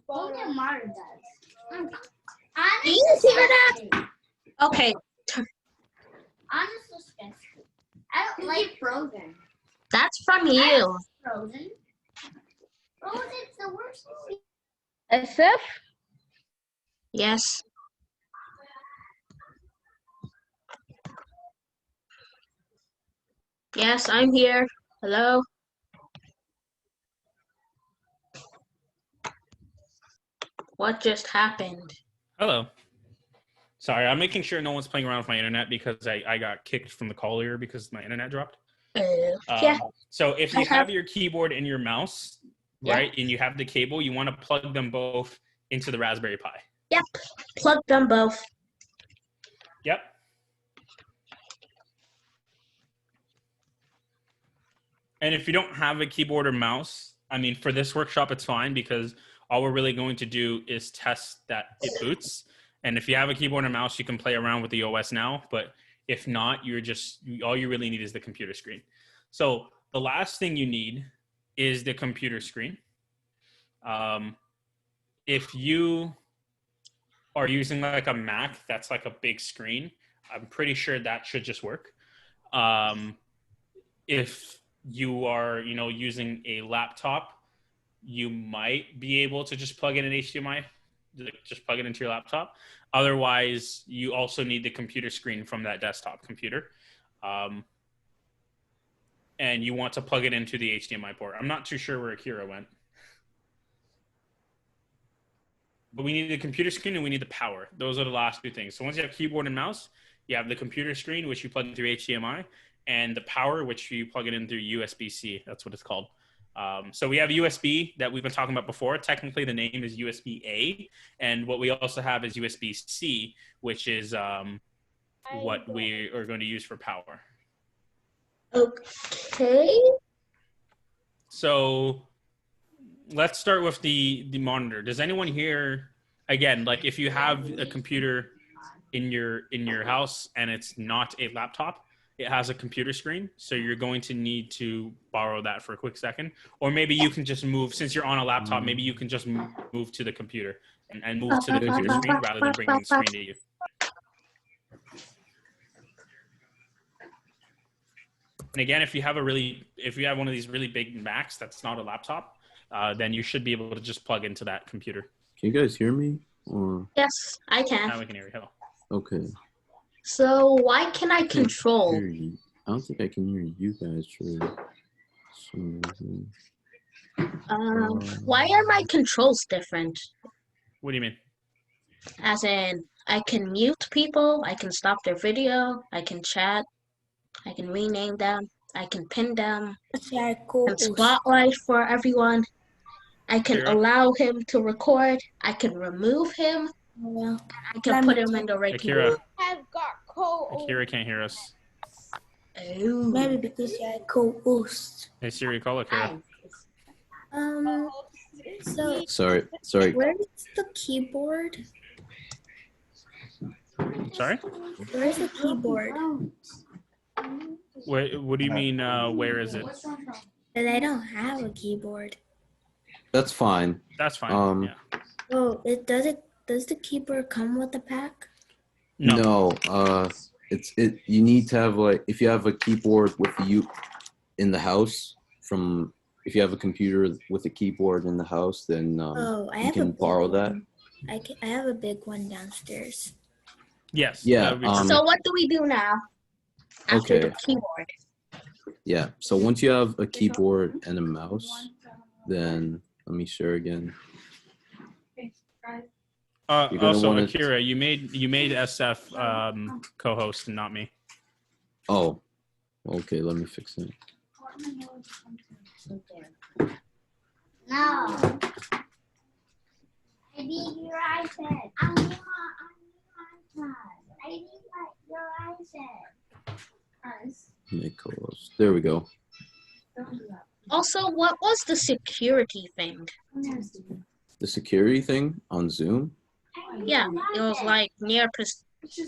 Only Mara does. Do you hear that? Okay. Anna's disgusting. I don't like Frozen. That's from you. Frozen. Frozen's the worst movie. SF. Yes. Yes, I'm here. Hello? What just happened? Hello. Sorry, I'm making sure no one's playing around with my internet because I got kicked from the call earlier because my internet dropped. Yeah. So if I you have- have your keyboard and your mouse, Yeah. right, and you have the cable, you want to plug them both into the Raspberry Pi. Yep. Plug them both. Yep. And if you don't have a keyboard or mouse, I mean, for this workshop, it's fine because all we're really going to do is test that it boots. And if you have a keyboard and mouse, you can play around with the OS now. But if not, all you really need is the computer screen. So the last thing you need is the computer screen. If you are using like a Mac, that's like a big screen, I'm pretty sure that should just work. If you are, using a laptop, you might be able to just plug in an HDMI, just plug it into your laptop. Otherwise, you also need the computer screen from that desktop computer. And you want to plug it into the HDMI port. I'm not too sure where Akira went. But we need the computer screen and we need the power. Those are the last two things. So once you have keyboard and mouse, you have the computer screen, which you plug in through HDMI, and the power, which you plug it in through USB-C. That's what it's called. So we have USB that we've been talking about before. Technically, the name is USB-A. And what we also have is USB-C, which is what we are going to use for power. Okay. So let's start with the monitor. Does anyone here, again, like if you have a computer in your house and it's not a laptop, it has a computer screen, so you're going to need to borrow that for a quick second, or maybe you can just move, since you're on a laptop, maybe you can just move to the computer and move to the computer screen rather than bringing the screen to you. And again, if you have one of these really big Macs that's not a laptop, then you should be able to just plug into that computer. Can you guys hear me? Or Yes, I can. Now we can hear you. okay. So why can I control? I don't think I can hear you guys for some reason. Why are my controls different? What do you mean? As in, I can mute people, I can stop their video, I can chat, I can rename them, I can pin them, and spotlight for everyone. I can allow him to record, I can remove him, and I can put him in the right Akira. I've got Akira can't hear us. Oh. Maybe because I co-host. Hey Siri, call Akira. So Sorry. where's the keyboard? Sorry? Where's the keyboard? What do you mean, where is it? That I don't have a keyboard. That's fine. That's fine. Yeah. Oh, does the keyboard come with the pack? No. You need to have, like, if you have a keyboard with you in the house, if you have a computer with a keyboard in the house, then you can borrow that. I have a big one downstairs. Yes. Yeah. So what do we do now? After the keyboard. Yeah. So once you have a keyboard and a mouse, then let me share again. Also, Akira, you made SF co-host and not me. Oh, okay. Let me fix it. No. I need your iPad. I need my iPad. I need your iPad. Make co-host. There we go. Also, what was the security thing? The security thing on Zoom? Yeah, it was like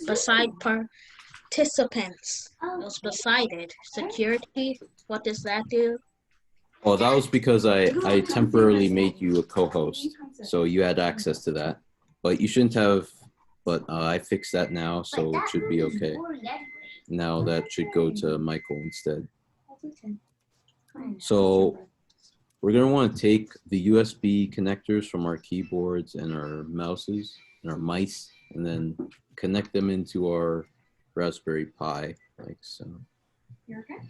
beside participants. It was beside it. Security, what does that do? Oh, that was because I temporarily made you a co-host, so you had access to that. But you shouldn't have, but I fixed that now, so it should be okay. Now that should go to Michael instead. So we're going to want to take the USB connectors from our keyboards and our mouses and our mice, and then connect them into our Raspberry Pi, like so. You okay?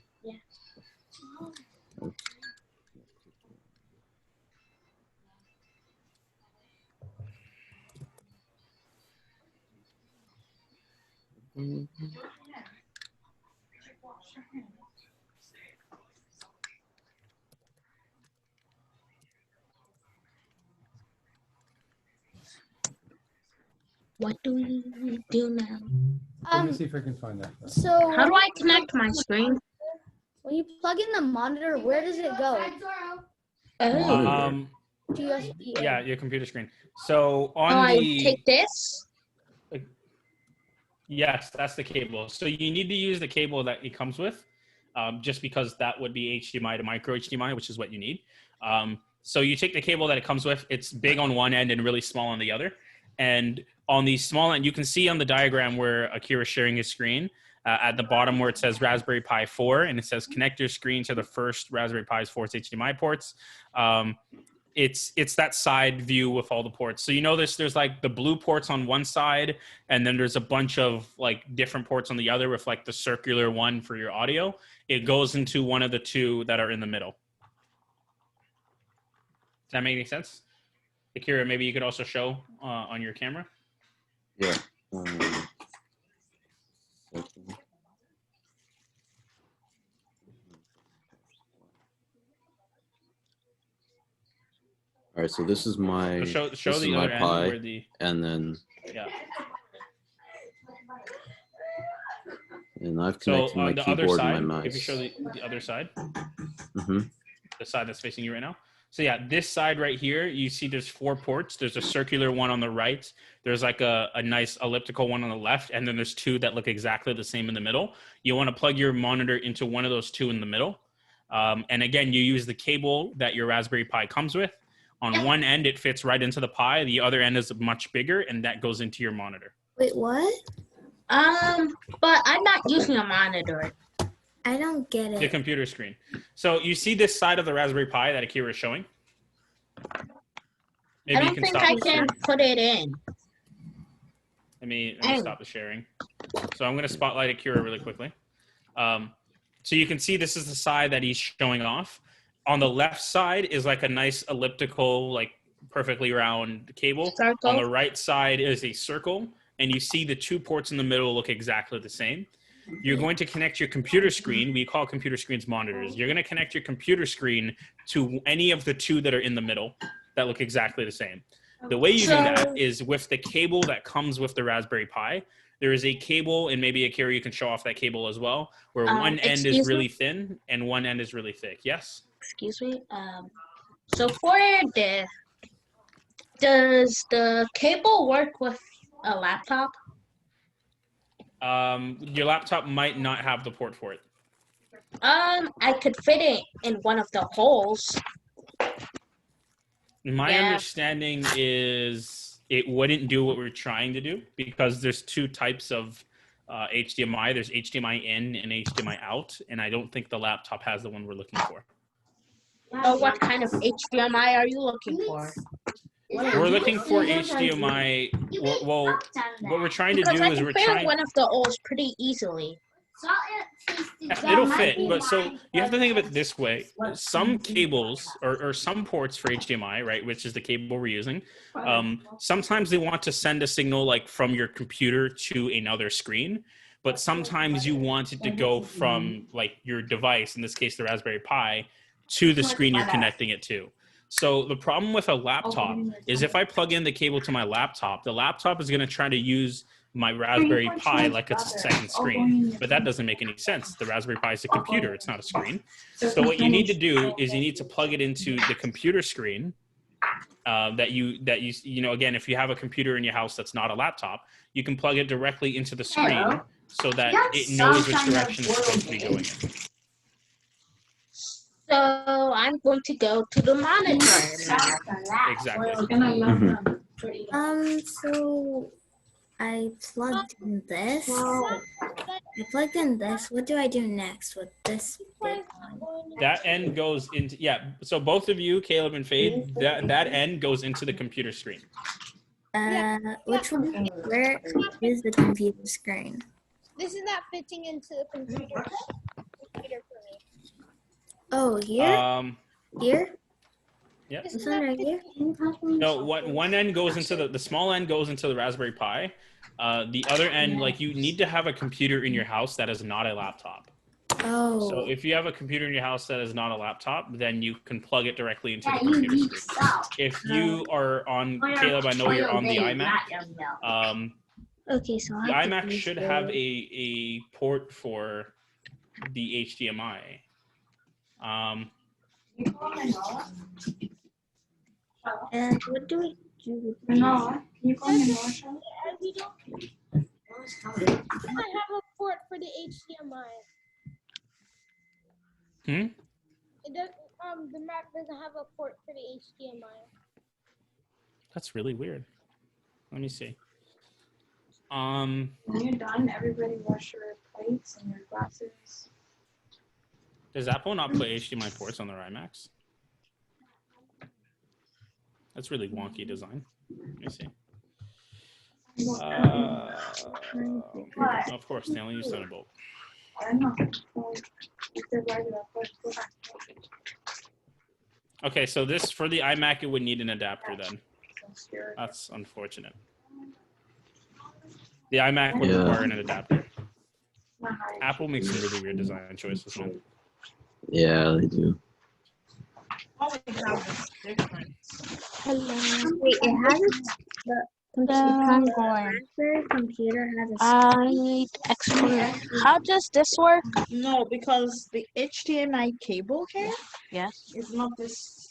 What do we do now? Let me see if I can find that. So How do I connect my screen? when you plug in the monitor, where does it go? Oh. To USB. Yeah, your computer screen. So on I the take this. Yes, that's the cable. So you need to use the cable that it comes with, just because that would be HDMI to micro HDMI, which is what you need. So you take the cable that it comes with. It's big on one end and really small on the other. And on the small end, you can see on the diagram where Akira's sharing his screen, at the bottom where it says Raspberry Pi 4, and it says connect your screen to the first Raspberry Pi's 4 HDMI ports. It's that side view with all the ports. So you know there's like the blue ports on one side, and then there's a bunch of like different ports on the other with like the circular one for your audio. It goes into one of the two that are in the middle. Does that make any sense? Akira, maybe you could also show on your camera. Yeah. All right, so this is my So show this the is other my end Pi, where the and then yeah. and I've So connected my on the other keyboard side, and my mice. if you show the other side, Mm-hmm. the side that's facing you right now. So yeah, this side right here, you see there's 4 ports. There's a circular one on the right. There's like a nice elliptical one on the left. And then there's 2 that look exactly the same in the middle. You want to plug your monitor into one of those 2 in the middle. And again, you use the cable that your Raspberry Pi comes with. On one end, it fits right into the Pi. The other end is much bigger, and that goes into your monitor. Wait, what? But I'm not using a monitor. I don't get The it. computer screen. So you see this side of the Raspberry Pi that Akira is showing? Maybe I don't think I can put it in. Let me stop the sharing. So I'm going to spotlight Akira really quickly. So you can see this is the side that he's showing off. On the left side is like a nice elliptical, like perfectly round cable. Circle. On the right side is a circle, and you see the 2 ports in the middle look exactly the same. You're going to connect your computer screen. We call computer screens monitors. You're going to connect your computer screen to any of the 2 that are in the middle that look exactly the same. The way you do that is with the cable that comes with the Raspberry Pi. There is a cable, and maybe Akira, you can show off that cable as well, where one end is really thin and one end is really thick. Yes? Excuse me. So for this, does the cable work with a laptop? Your laptop might not have the port for it. I could fit it in one of the holes. My understanding is it wouldn't do what we're trying to do because there's 2 types of HDMI. There's HDMI in and HDMI out, and I don't think the laptop has the one we're looking for. So what kind of HDMI are you looking for? We're looking for HDMI. Well, what we're trying to do is we're trying. One of the holes pretty easily. It'll fit, but so you have to think of it this way. Some cables or some ports for HDMI, right, which is the cable we're using, sometimes they want to send a signal like from your computer to another screen, but sometimes you want it to go from like your device, in this case the Raspberry Pi, to the screen you're connecting it to. So the problem with a laptop is if I plug in the cable to my laptop, the laptop is going to try to use my Raspberry Pi like it's a second screen, but that doesn't make any sense. The Raspberry Pi is a computer, it's not a screen. So what you need to do is you need to plug it into the computer screen that you know, again, if you have a computer in your house that's not a laptop, you can plug it directly into the screen so that it knows which direction it's supposed to be going in. So I'm going to go to the monitor now. Exactly. So I plugged in this. What do I do next with this big one? That end goes into, so both of you, Caleb and Fade, that end goes into the computer screen. Which one? Where is the computer screen? This is not fitting into the computer for me. Oh, here? Here? Yeah. This one right here? No, one end goes into the small end goes into the Raspberry Pi. The other end, like you need to have a computer in your house that is not a laptop. Oh. So if you have a computer in your house that is not a laptop, then you can plug it directly into the computer screen. If you are on, Caleb, I know you're on the iMac. Okay, so The iMac should have a port for the HDMI. And what do we do with No, can you call me Noah? I have a port for the HDMI. It does, the Mac doesn't have a port for the HDMI. That's really weird. Let me see. When you're done, everybody wash your plates and your glasses. Does Apple not put HDMI ports on their iMacs? That's really wonky design. Let me see. Of course, Stanley used Thunderbolt. I don't know. Okay, so this for the iMac, it would need an adapter then. That's unfortunate. The iMac would require an adapter. Apple makes some really weird design choices, man. Yeah, they do. Hello. Wait, it has The computer has a I need expert. How does this work? No, because the HDMI cable here Yes. is not this.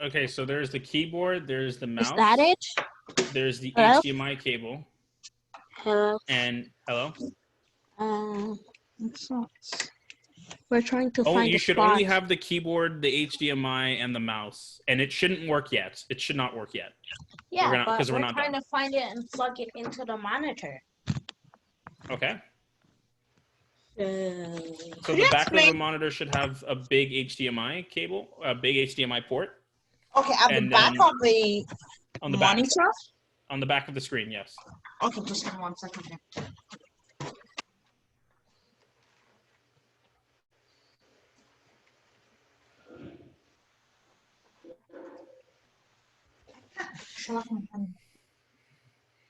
Okay, so there's the keyboard, there's the mouse. Is that it? There's the Hello? HDMI cable. Hello. And hello? It's not. We're trying to Oh, find you a should spot. only have the keyboard, the HDMI, and the mouse. And it shouldn't work yet. It should not work yet. Yeah, but we're we're not trying done. to find it and plug it into the monitor. Okay. So Could the you back of the explain- monitor should have a big HDMI cable, a big HDMI port. Okay, at the And back then of the on the monitor? back. On the back of the screen, yes. Okay, just give me 1 second here.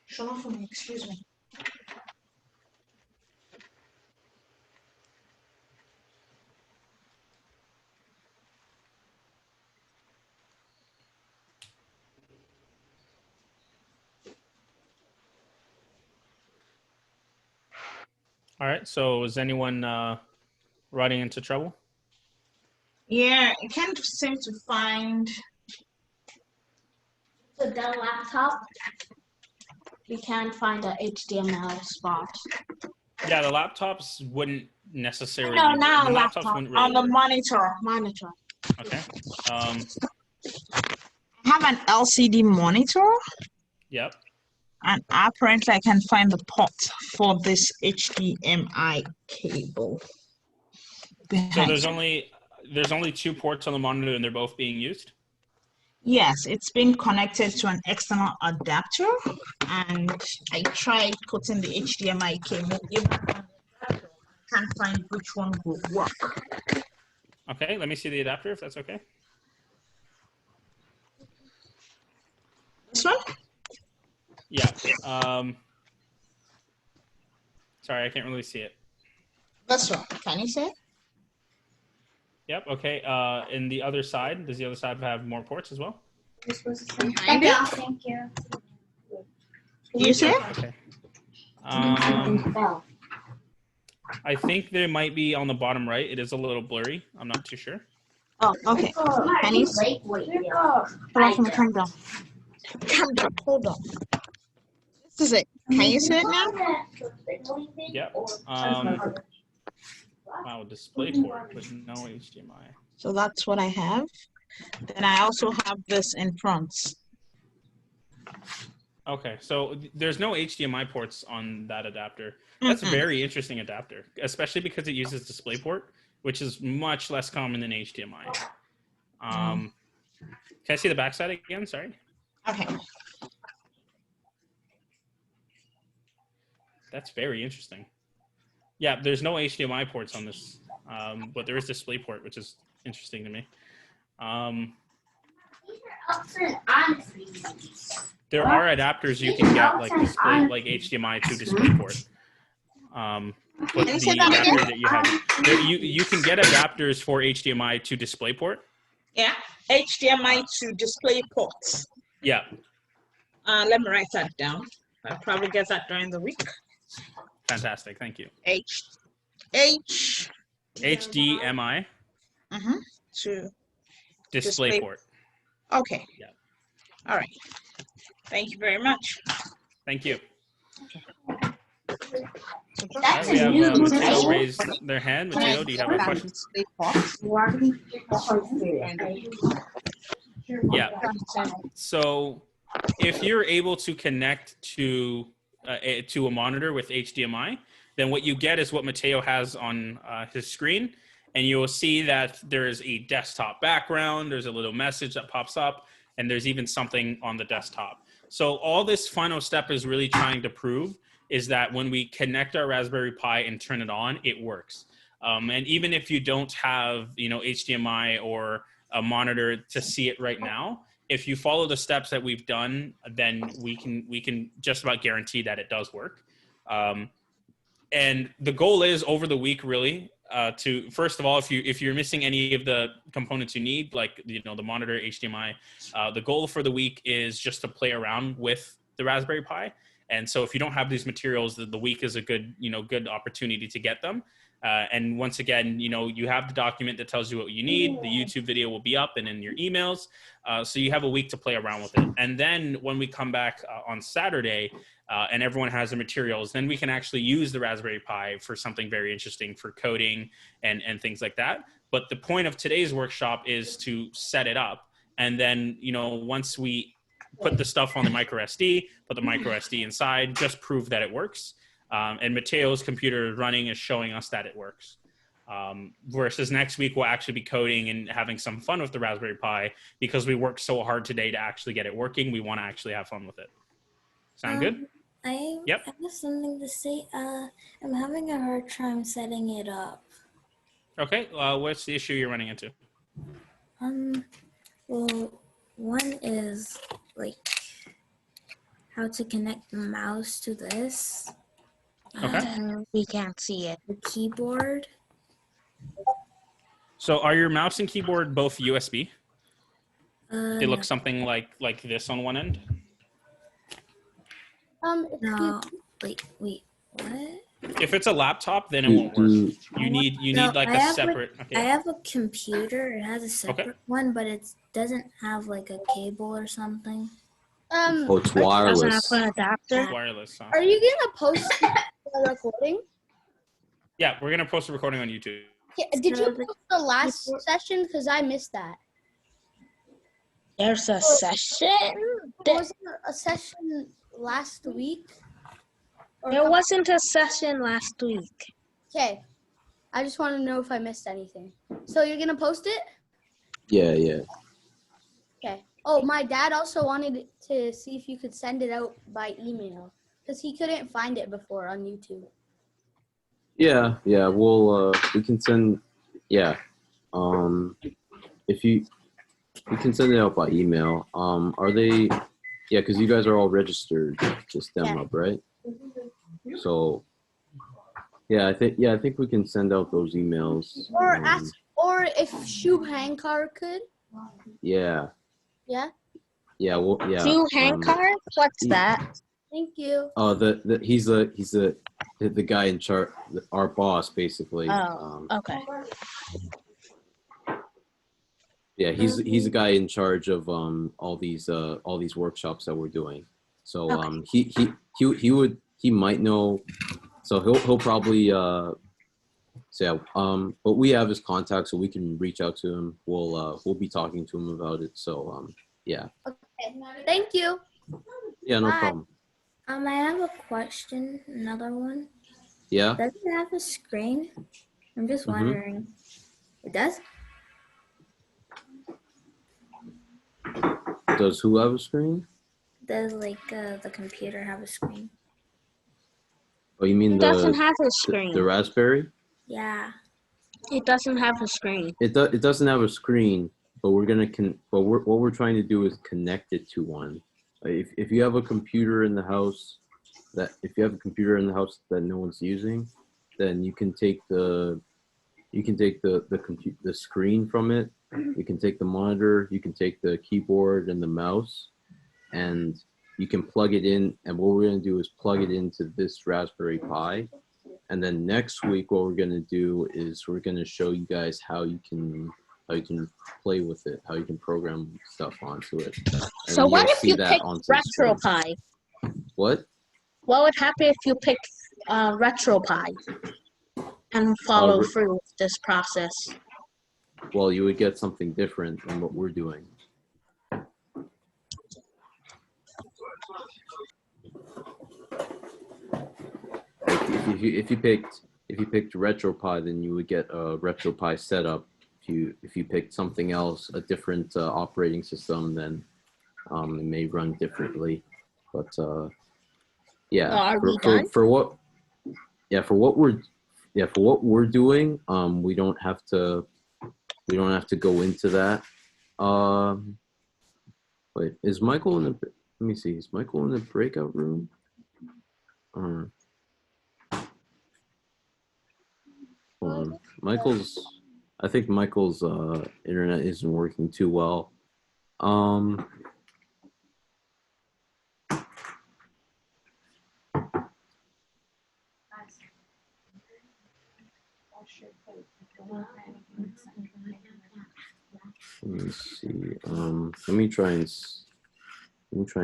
Shut off for me, excuse me. All right. So is anyone running into trouble? Yeah, I can't seem to find The Dell laptop. We can't find a HDMI spot. Yeah, the laptops wouldn't necessarily. No, not the a laptops laptop. wouldn't really On the work. monitor. Okay. I have an LCD monitor, Yep. and apparently I can find the port for this HDMI cable. So there's only 2 ports on the monitor, and they're both being used. Yes, it's been connected to an external adapter, and I tried putting the HDMI cable. I can't find which one will work. Okay, let me see the adapter if that's okay. This one? Yeah. Sorry, I can't really see it. This one. Can you see it? Yep. Okay. And the other side, does the other side have more ports as well? Thank you. Thank you. You see it? Okay. I think there might be on the bottom right. It is a little blurry. I'm not too sure. Oh, okay. Can you see? Calm down. Calm down. Hold on. This is it. Can you see it now? Yep. Wow, display port with no HDMI. So that's what I have. Then I also have this in front. Okay, so there's no HDMI ports on that adapter. That's a very interesting adapter, especially because it uses DisplayPort, which is much less common than HDMI. Can I see the backside again? Sorry. Okay. That's very interesting. Yeah, there's no HDMI ports on this, but there is DisplayPort, which is interesting to me. There are adapters you can get like HDMI to DisplayPort. But Can you the say that adapter again? that you have, you can get adapters for HDMI to DisplayPort. Yeah, HDMI to display ports. Yeah. Let me write that down. I'll probably get that during the week. Fantastic. Thank you. HDMI to DisplayPort. Okay. Yeah. All right. Thank you very much. Thank you. That's We have a new Mateo raised their hand. Mateo, do you have a question? Yeah. So if you're able to connect to a monitor with HDMI, then what you get is what Mateo has on his screen. And you will see that there is a desktop background. There's a little message that pops up, and there's even something on the desktop. So all this final step is really trying to prove is that when we connect our Raspberry Pi and turn it on, it works. And even if you don't have, HDMI or a monitor to see it right now, if you follow the steps that we've done, then we can just about guarantee that it does work. And the goal is over the week, really, to first of all, if you're missing any of the components you need, like the monitor, HDMI, the goal for the week is just to play around with the Raspberry Pi. And so if you don't have these materials, the week is a good opportunity to get them. And once again, you have the document that tells you what you need. The YouTube video will be up and in your emails. So you have a week to play around with it. And then when we come back on Saturday and everyone has the materials, then we can actually use the Raspberry Pi for something very interesting for coding and things like that. But the point of today's workshop is to set it up. And then, once we put the stuff on the micro SD, put the micro SD inside, just prove that it works. And Mateo's computer running is showing us that it works. Versus next week, we'll actually be coding and having some fun with the Raspberry Pi because we worked so hard today to actually get it working. We want to actually have fun with it. Sound good? I have something to say. I'm having a hard time setting it up. Okay. What's the issue you're running into? Well, one is how to connect the mouse to this. Okay. We can't see it. The keyboard. So are your mouse and keyboard both USB? They look No. something like this on one end? No. Wait, what? If it's a laptop, then it won't work. You need like a separate. I have a computer. It has a separate one, but it doesn't have like a cable or something. Oh, it's wireless. Doesn't have an adapter. It's wireless. Huh? Are you gonna post the recording? Yeah, we're gonna post a recording on YouTube. Yeah, did you post the last session? Because I missed that. There's a session? Was there a session last week? There wasn't a session last week. Okay. I just want to know if I missed anything. So you're going to post it? Yeah. Okay. Oh, my dad also wanted to see if you could send it out by email because he couldn't find it before on YouTube. Yeah. We can send. Yeah. We can send it out by email. Are they? Yeah, because you guys are all registered to STEM Up, right? So. Yeah, I think we can send out those emails. Or if Shub Hankar could. Yeah. Yeah. Yeah. Well. Yeah. Shub Hankar? What's that? Thank you. He's the guy in charge, our boss, basically. Oh, okay. Yeah, he's the guy in charge of all these workshops that we're doing. So he might know. So he'll probably but we have his contact, so we can reach out to him. We'll be talking to him about it. So yeah. Okay. Thank you. Yeah, no Bye. problem. I have a question. Another one. Yeah. Does it have a screen? I'm just wondering. It does? Does who have a screen? Does the computer have a screen? Oh, you mean It doesn't have a screen. the Raspberry? Yeah. It doesn't have a screen. It doesn't have a screen, but what we're trying to do is connect it to one. If you have a computer in the house that no one's using, then you can take the screen from it. You can take the monitor, you can take the keyboard and the mouse, and you can plug it in. And what we're going to do is plug it into this Raspberry Pi. And then next week, what we're going to do is we're going to show you guys how you can play with it, how you can program stuff onto it. And so what if you picked RetroPie? What? What would happen if you picked RetroPie and follow through with this process? Well, you would get something different than what we're doing. If you picked RetroPie, then you would get a RetroPie setup. If you picked something else, a different operating system, then it may run differently. But yeah, for what we're doing, we don't have to go into that. Wait, is Michael in the? Let me see. Is Michael in the breakout room? I think Michael's internet isn't working too well. Let me see. Let me try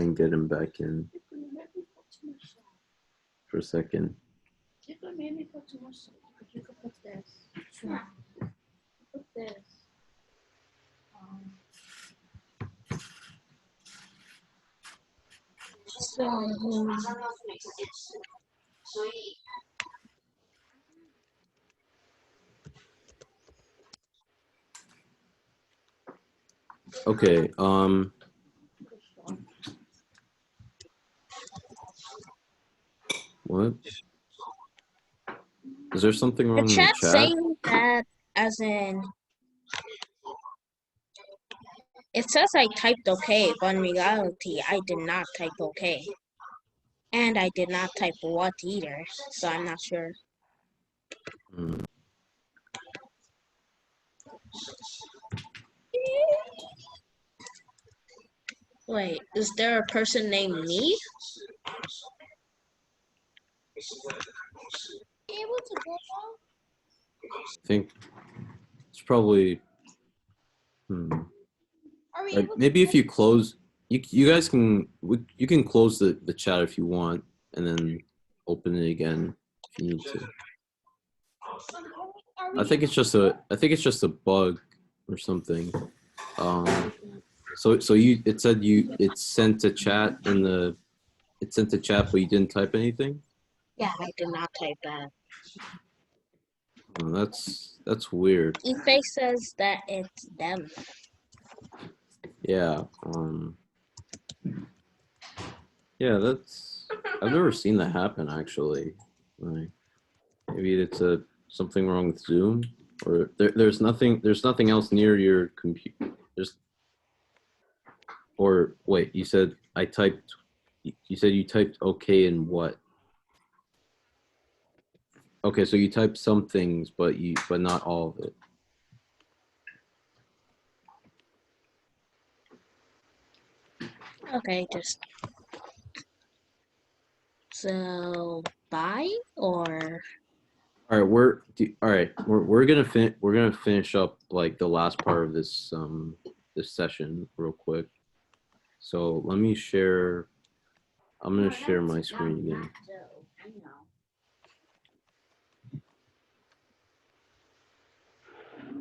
and get him back in for a second. You could maybe put too much salt. You could put this. Sure. Put this. Okay. What? Is there something wrong in the chat? Saying that as in, it says I typed okay, but in reality, I did not type okay. And I did not type what either, so I'm not sure. Wait, is there a person named me? Able to go out? I think it's probably. Maybe if you close, you guys can you can close the chat if you want, and then open it again if you need to. I think it's just a bug or something. So it said it sent a chat but you didn't type anything. Yeah, I did not type that. Oh, that's weird. eFace says that it's them. Yeah. Yeah, I've never seen that happen actually. Like, maybe it's something wrong with Zoom, or there's nothing else near your computer. Or wait, you said you typed okay in what? Okay, so you typed some things, but not all of it. Okay, just so bye or. All right, we're gonna finish up like the last part of this this session real quick. So let me share. I'm gonna share my screen again.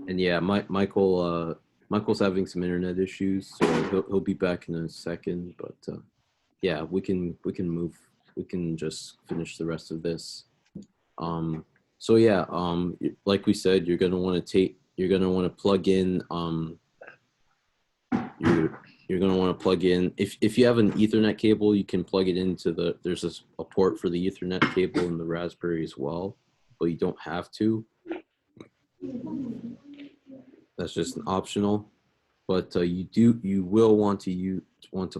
And yeah, Michael's having some internet issues, so he'll be back in a second. But yeah, we can just finish the rest of this. So yeah, like we said, you're gonna want to plug in you're you're going to want to plug in, if you have an Ethernet cable, you can plug it into there's a port for the Ethernet cable in the Raspberry as well, but you don't have to. That's just an optional. But you will want to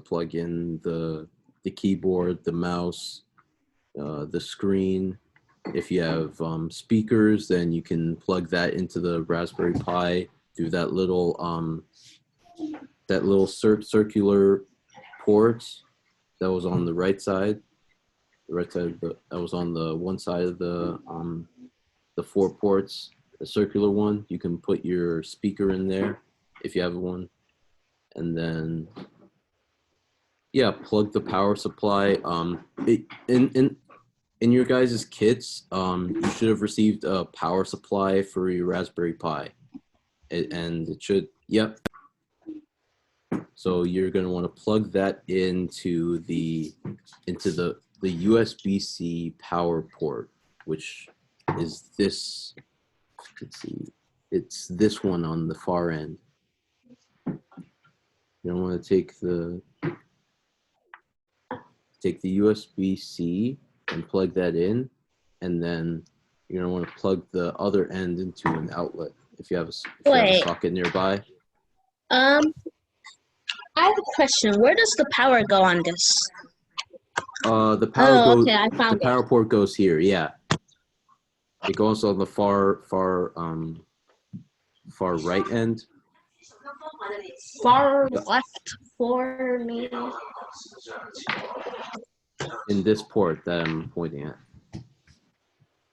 plug in the keyboard, the mouse, the screen. If you have speakers, then you can plug that into the Raspberry Pi through that little circular port that was on the right side. The right side that was on the one side of the 4 ports. The circular one, you can put your speaker in there if you have one, and then plug the power supply. In your guys' kits, you should have received a power supply for your Raspberry Pi, and it should. Yep. So you're going to want to plug that into the USB-C power port, which is this. Let's see, it's this one on the far end. You don't want to take the USB-C and plug that in, and then you're going to want to plug the other end into an outlet if you have a socket nearby. I have a question. Where does the power go on this? The power okay, I found the power port goes here. Yeah, it goes on the far right end. Far left for me. In this port that I'm pointing at.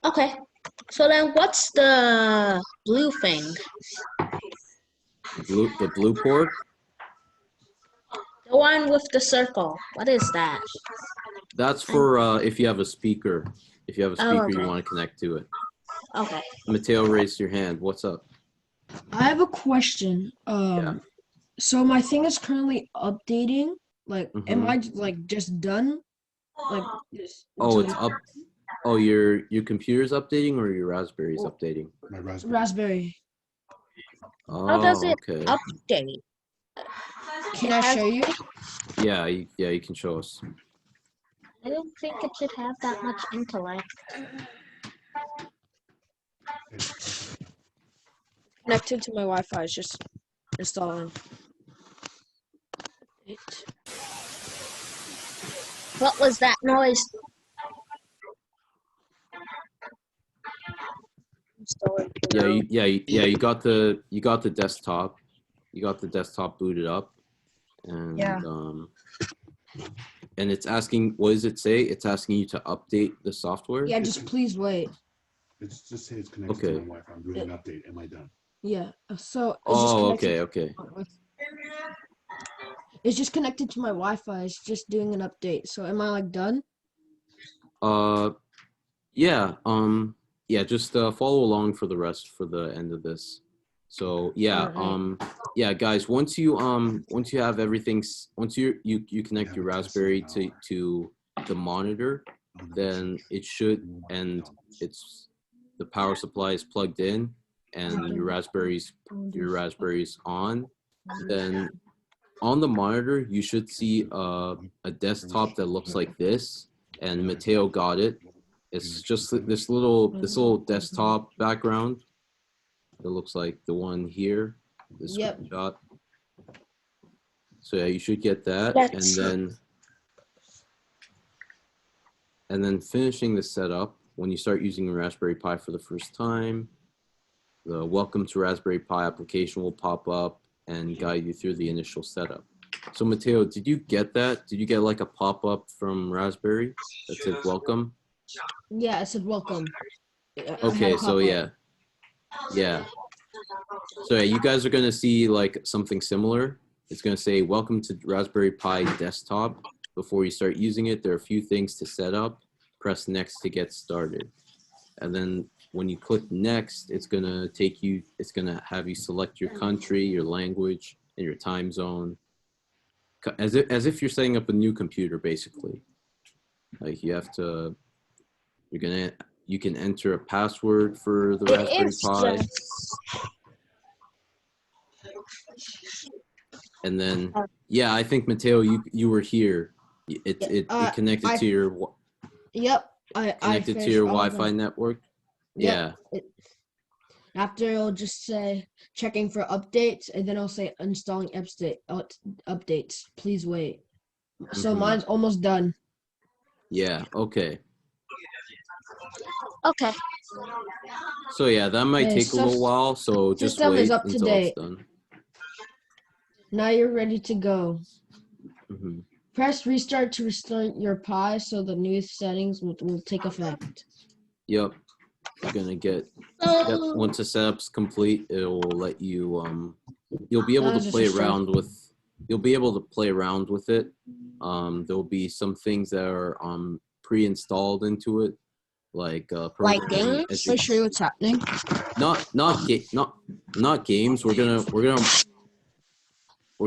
Okay. So then what's the blue thing? The blue port? The one with the circle. What is that? That's for if you have a speaker. If you have a speaker, okay. You want to connect to it. Okay. Mateo raised your hand. What's up? I have a question. So my thing is currently updating. Like, am I like just done? Like, it's up. Oh, your computer's updating or your Raspberry's updating? My Raspberry. Raspberry. Oh, How does it okay. update? Can I show you? Yeah, you can show us. I don't think it should have that much intellect. Connected to my Wi-Fi. It's just installing. What was that noise? You got the desktop. You got the desktop booted up, and and it's asking. What does it say? It's asking you to update the software. Yeah, just please wait. It's just say it's connected to my Wi-Fi. I'm doing an update. Am I done? Yeah. So. Okay. It's just connected to my Wi-Fi. It's just doing an update. So am I like done? Yeah. Just follow along for the rest for the end of this. So guys, once you have everything, once you connect your Raspberry to the monitor, then it should, and the power supply is plugged in, and your Raspberry's on, then on the monitor you should see a desktop that looks like this, and Mateo got it. It's just this little desktop background. It looks like the one here, the screenshot. So yeah, you should get that, and then finishing the setup. When you start using a Raspberry Pi for the first time, the Welcome to Raspberry Pi application will pop up and guide you through the initial setup. So Mateo, did you get that? Did you get like a pop-up from Raspberry that said welcome? Yeah, it said welcome. Okay, so yeah. So yeah, you guys are gonna see like something similar. It's gonna say welcome to Raspberry Pi desktop. Before you start using it, there are a few things to set up. Press next to get started. And then when you click next, it's gonna have you select your country, your language, and your time zone. As if you're setting up a new computer, basically. Like you can enter a password for the Raspberry Pi. And then, yeah, I think Mateo, you were here. It connected to your. Yep. Connected to your Wi-Fi network. Yep. Yeah. After it'll just say checking for updates, and then it'll say installing updates. Please wait. So mine's almost done. Yeah. Okay. Okay. So yeah, that might take a little while. So just wait is up to until date. it's done. Now you're ready to go. Mm-hmm. Press restart to restore your Pi so the new settings will take effect. Yep. You're gonna get. Yep. Once the setup's complete, it will let you. You'll be able to play around with. You'll be able to play around with it. There'll be some things that are pre-installed into it, like games. Let me show you what's happening. Not games. We're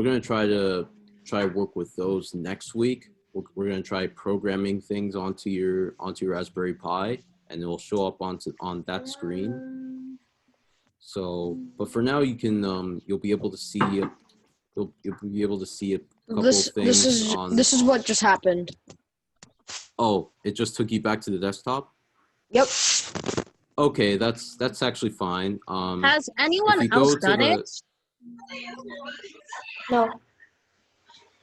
gonna try work with those next week. We're gonna try programming things onto your Raspberry Pi, and it will show up on that screen. So, but for now, you can you'll be able to see you'll be able to see a couple of things. This is what just happened. Oh, it just took you back to the desktop? Yep. Okay, that's actually fine. Has anyone else done it? No.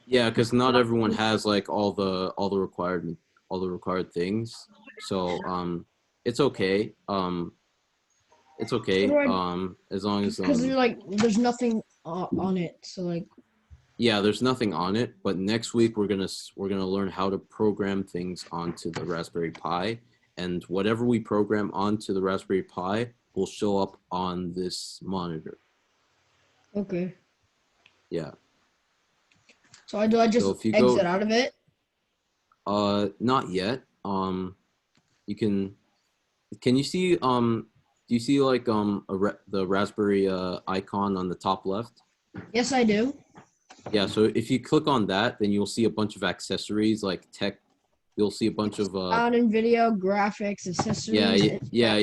Yeah, because not everyone has like all the required things. So it's okay. It's okay. As long as because there's nothing on it. So like. Yeah, there's nothing on it. But next week we're gonna learn how to program things onto the Raspberry Pi, and whatever we program onto the Raspberry Pi will show up on this monitor. Okay. Yeah. So do I just exit out of it? Not yet. You can you see do you see like the Raspberry icon on the top left? Yes, I do. Yeah, so if you click on that, then you'll see a bunch of accessories like tech. You'll see a bunch of sound and video, graphics, accessories. Yeah.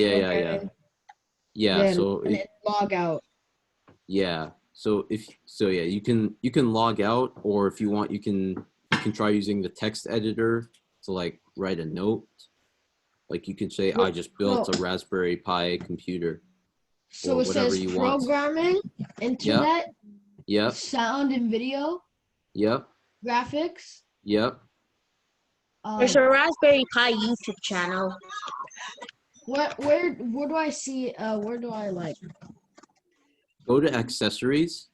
Then, so log out. Yeah. So you can log out, or if you want, you can try using the text editor to like write a note. Like you can say, I just built a Raspberry Pi computer. So it says programming, internet, Yep. sound and video. Yep. Graphics. Yep. There's a Raspberry Pi YouTube channel. Where do I see? Where do I like? Go to accessories.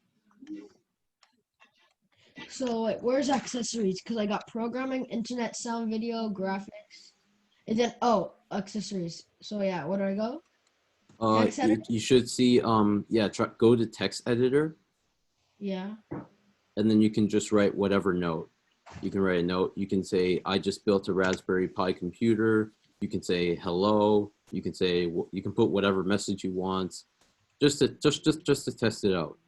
So like, where's accessories? Because I got programming, internet, sound, video, graphics, and then accessories. So yeah, where do I go? You should see go to text editor. Yeah. And then you can just write whatever note. You can write a note. You can say, I just built a Raspberry Pi computer. You can say hello. You can say, you can put whatever message you want, just to test it out.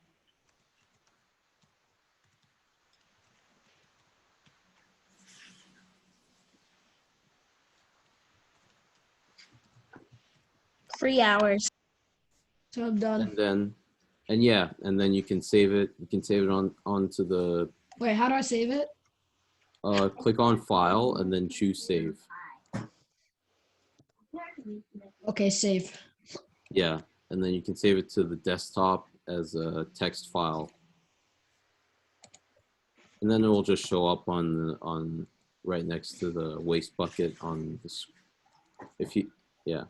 Three hours. So I'm done. And then you can save it. You can save it onto the. Wait, how do I save it? Click on File and then choose Save. Okay, save. Yeah, and then you can save it to the desktop as a text file, and then it will just show up on right next to the waste bucket on this. Yeah.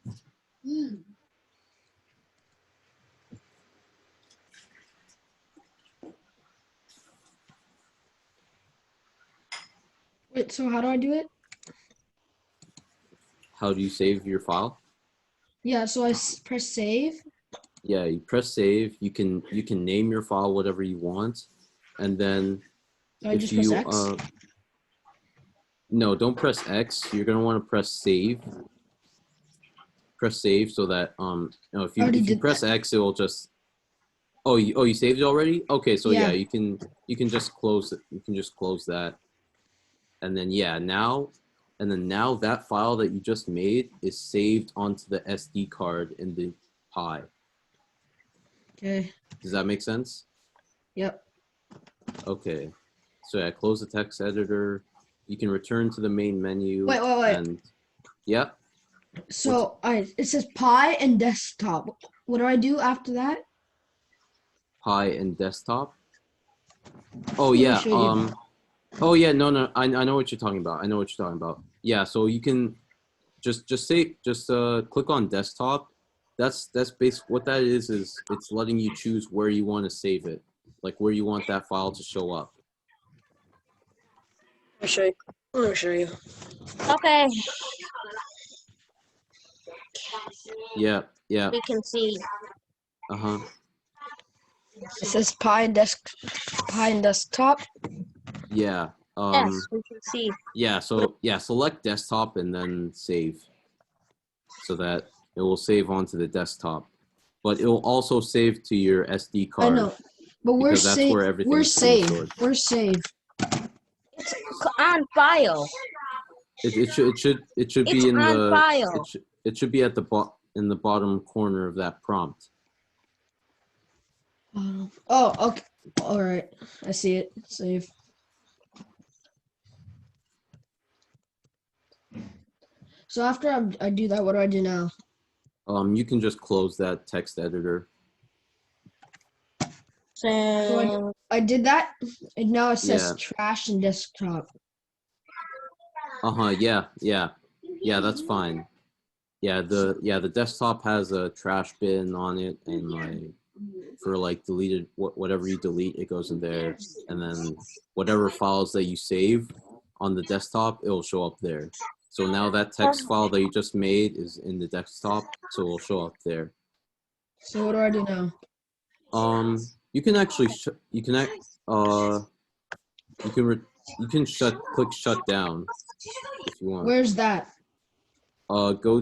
Wait, so how do I do it? How do you save your file? Yeah, so I press save. Yeah, you press save. You can name your file whatever you want, and then if you press X? No, don't press X. You're gonna want to press save. Press save so that if you press X, it will just. Oh, you saved it already? Okay, so yeah, you can just close it. You can just close that, and then now that file that you just made is saved onto the SD card in the Pi. Okay. Does that make sense? Yep. Okay. So yeah, close the text editor. You can return to the main menu. Wait. And yeah. So it says Pi and desktop. What do I do after that? Pi and desktop. Oh Let me yeah. show you. Oh yeah. No. I know what you're talking about. Yeah. So you can just click on desktop. That's what that is it's letting you choose where you want to save it, like where you want that file to show up. Let me show you. Okay. Yeah. We can see. Uh-huh. It says Pi and desktop. Yeah. Yes, we can see. Yeah, so select desktop and then save, so that it will save onto the desktop. But it will also save to your SD card. I know. But we're saved. We're saved. We're saved. It's on file. It should It's be in on the file. it should be at the in the bottom corner of that prompt. Oh, okay. All right. I see it. Save. So after I do that, what do I do now? You can just close that text editor. So I did that, and now it says Yeah. trash and desktop. Yeah, that's fine. Yeah, the desktop has a trash bin on it, and like for like deleted whatever you delete, it goes in there, and then whatever files that you save on the desktop, it will show up there. So now that text file that you just made is in the desktop, so it will show up there. So what do I do now? You can actually click shut down if you want. Where's that? If you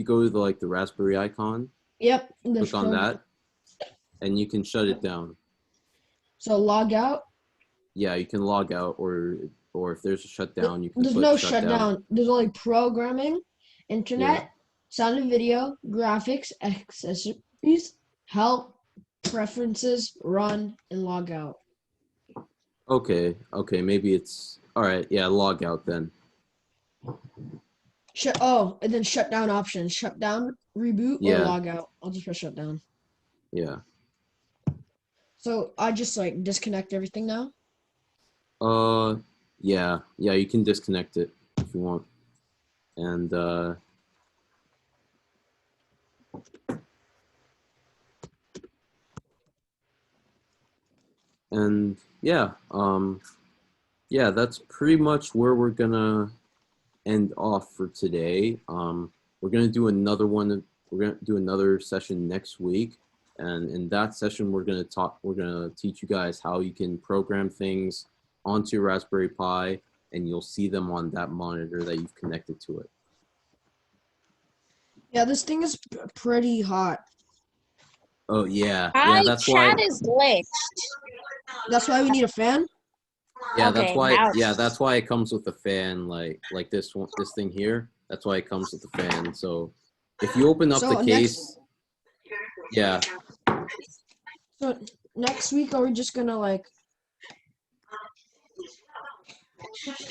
go to the Raspberry icon. Yep. Click on that, and you can shut it down. So log out. Yeah, you can log out, or if there's a shutdown, you can. There's no shutdown. There's only programming, internet, sound and video, graphics, accessories, help, preferences, run, and log out. Okay, maybe it's all right. Yeah, log out then. And then shutdown options. Shutdown, reboot, or log out. I'll just press shutdown. Yeah. So I just disconnect everything now? Yeah, you can disconnect it if you want. And yeah, that's pretty much where we're gonna end off for today. We're gonna do another one. We're gonna do another session next week, and in that session, we're gonna teach you guys how you can program things onto your Raspberry Pi, and you'll see them on that monitor that you've connected to it. Yeah, this thing is pretty hot. Oh yeah, that's why chat is glitched. That's why we need a fan. Yeah, that's why. Yeah, that's why it comes with a fan, like this thing here. That's why it comes with a fan. So if you open up the case, yeah. So next week, are we just gonna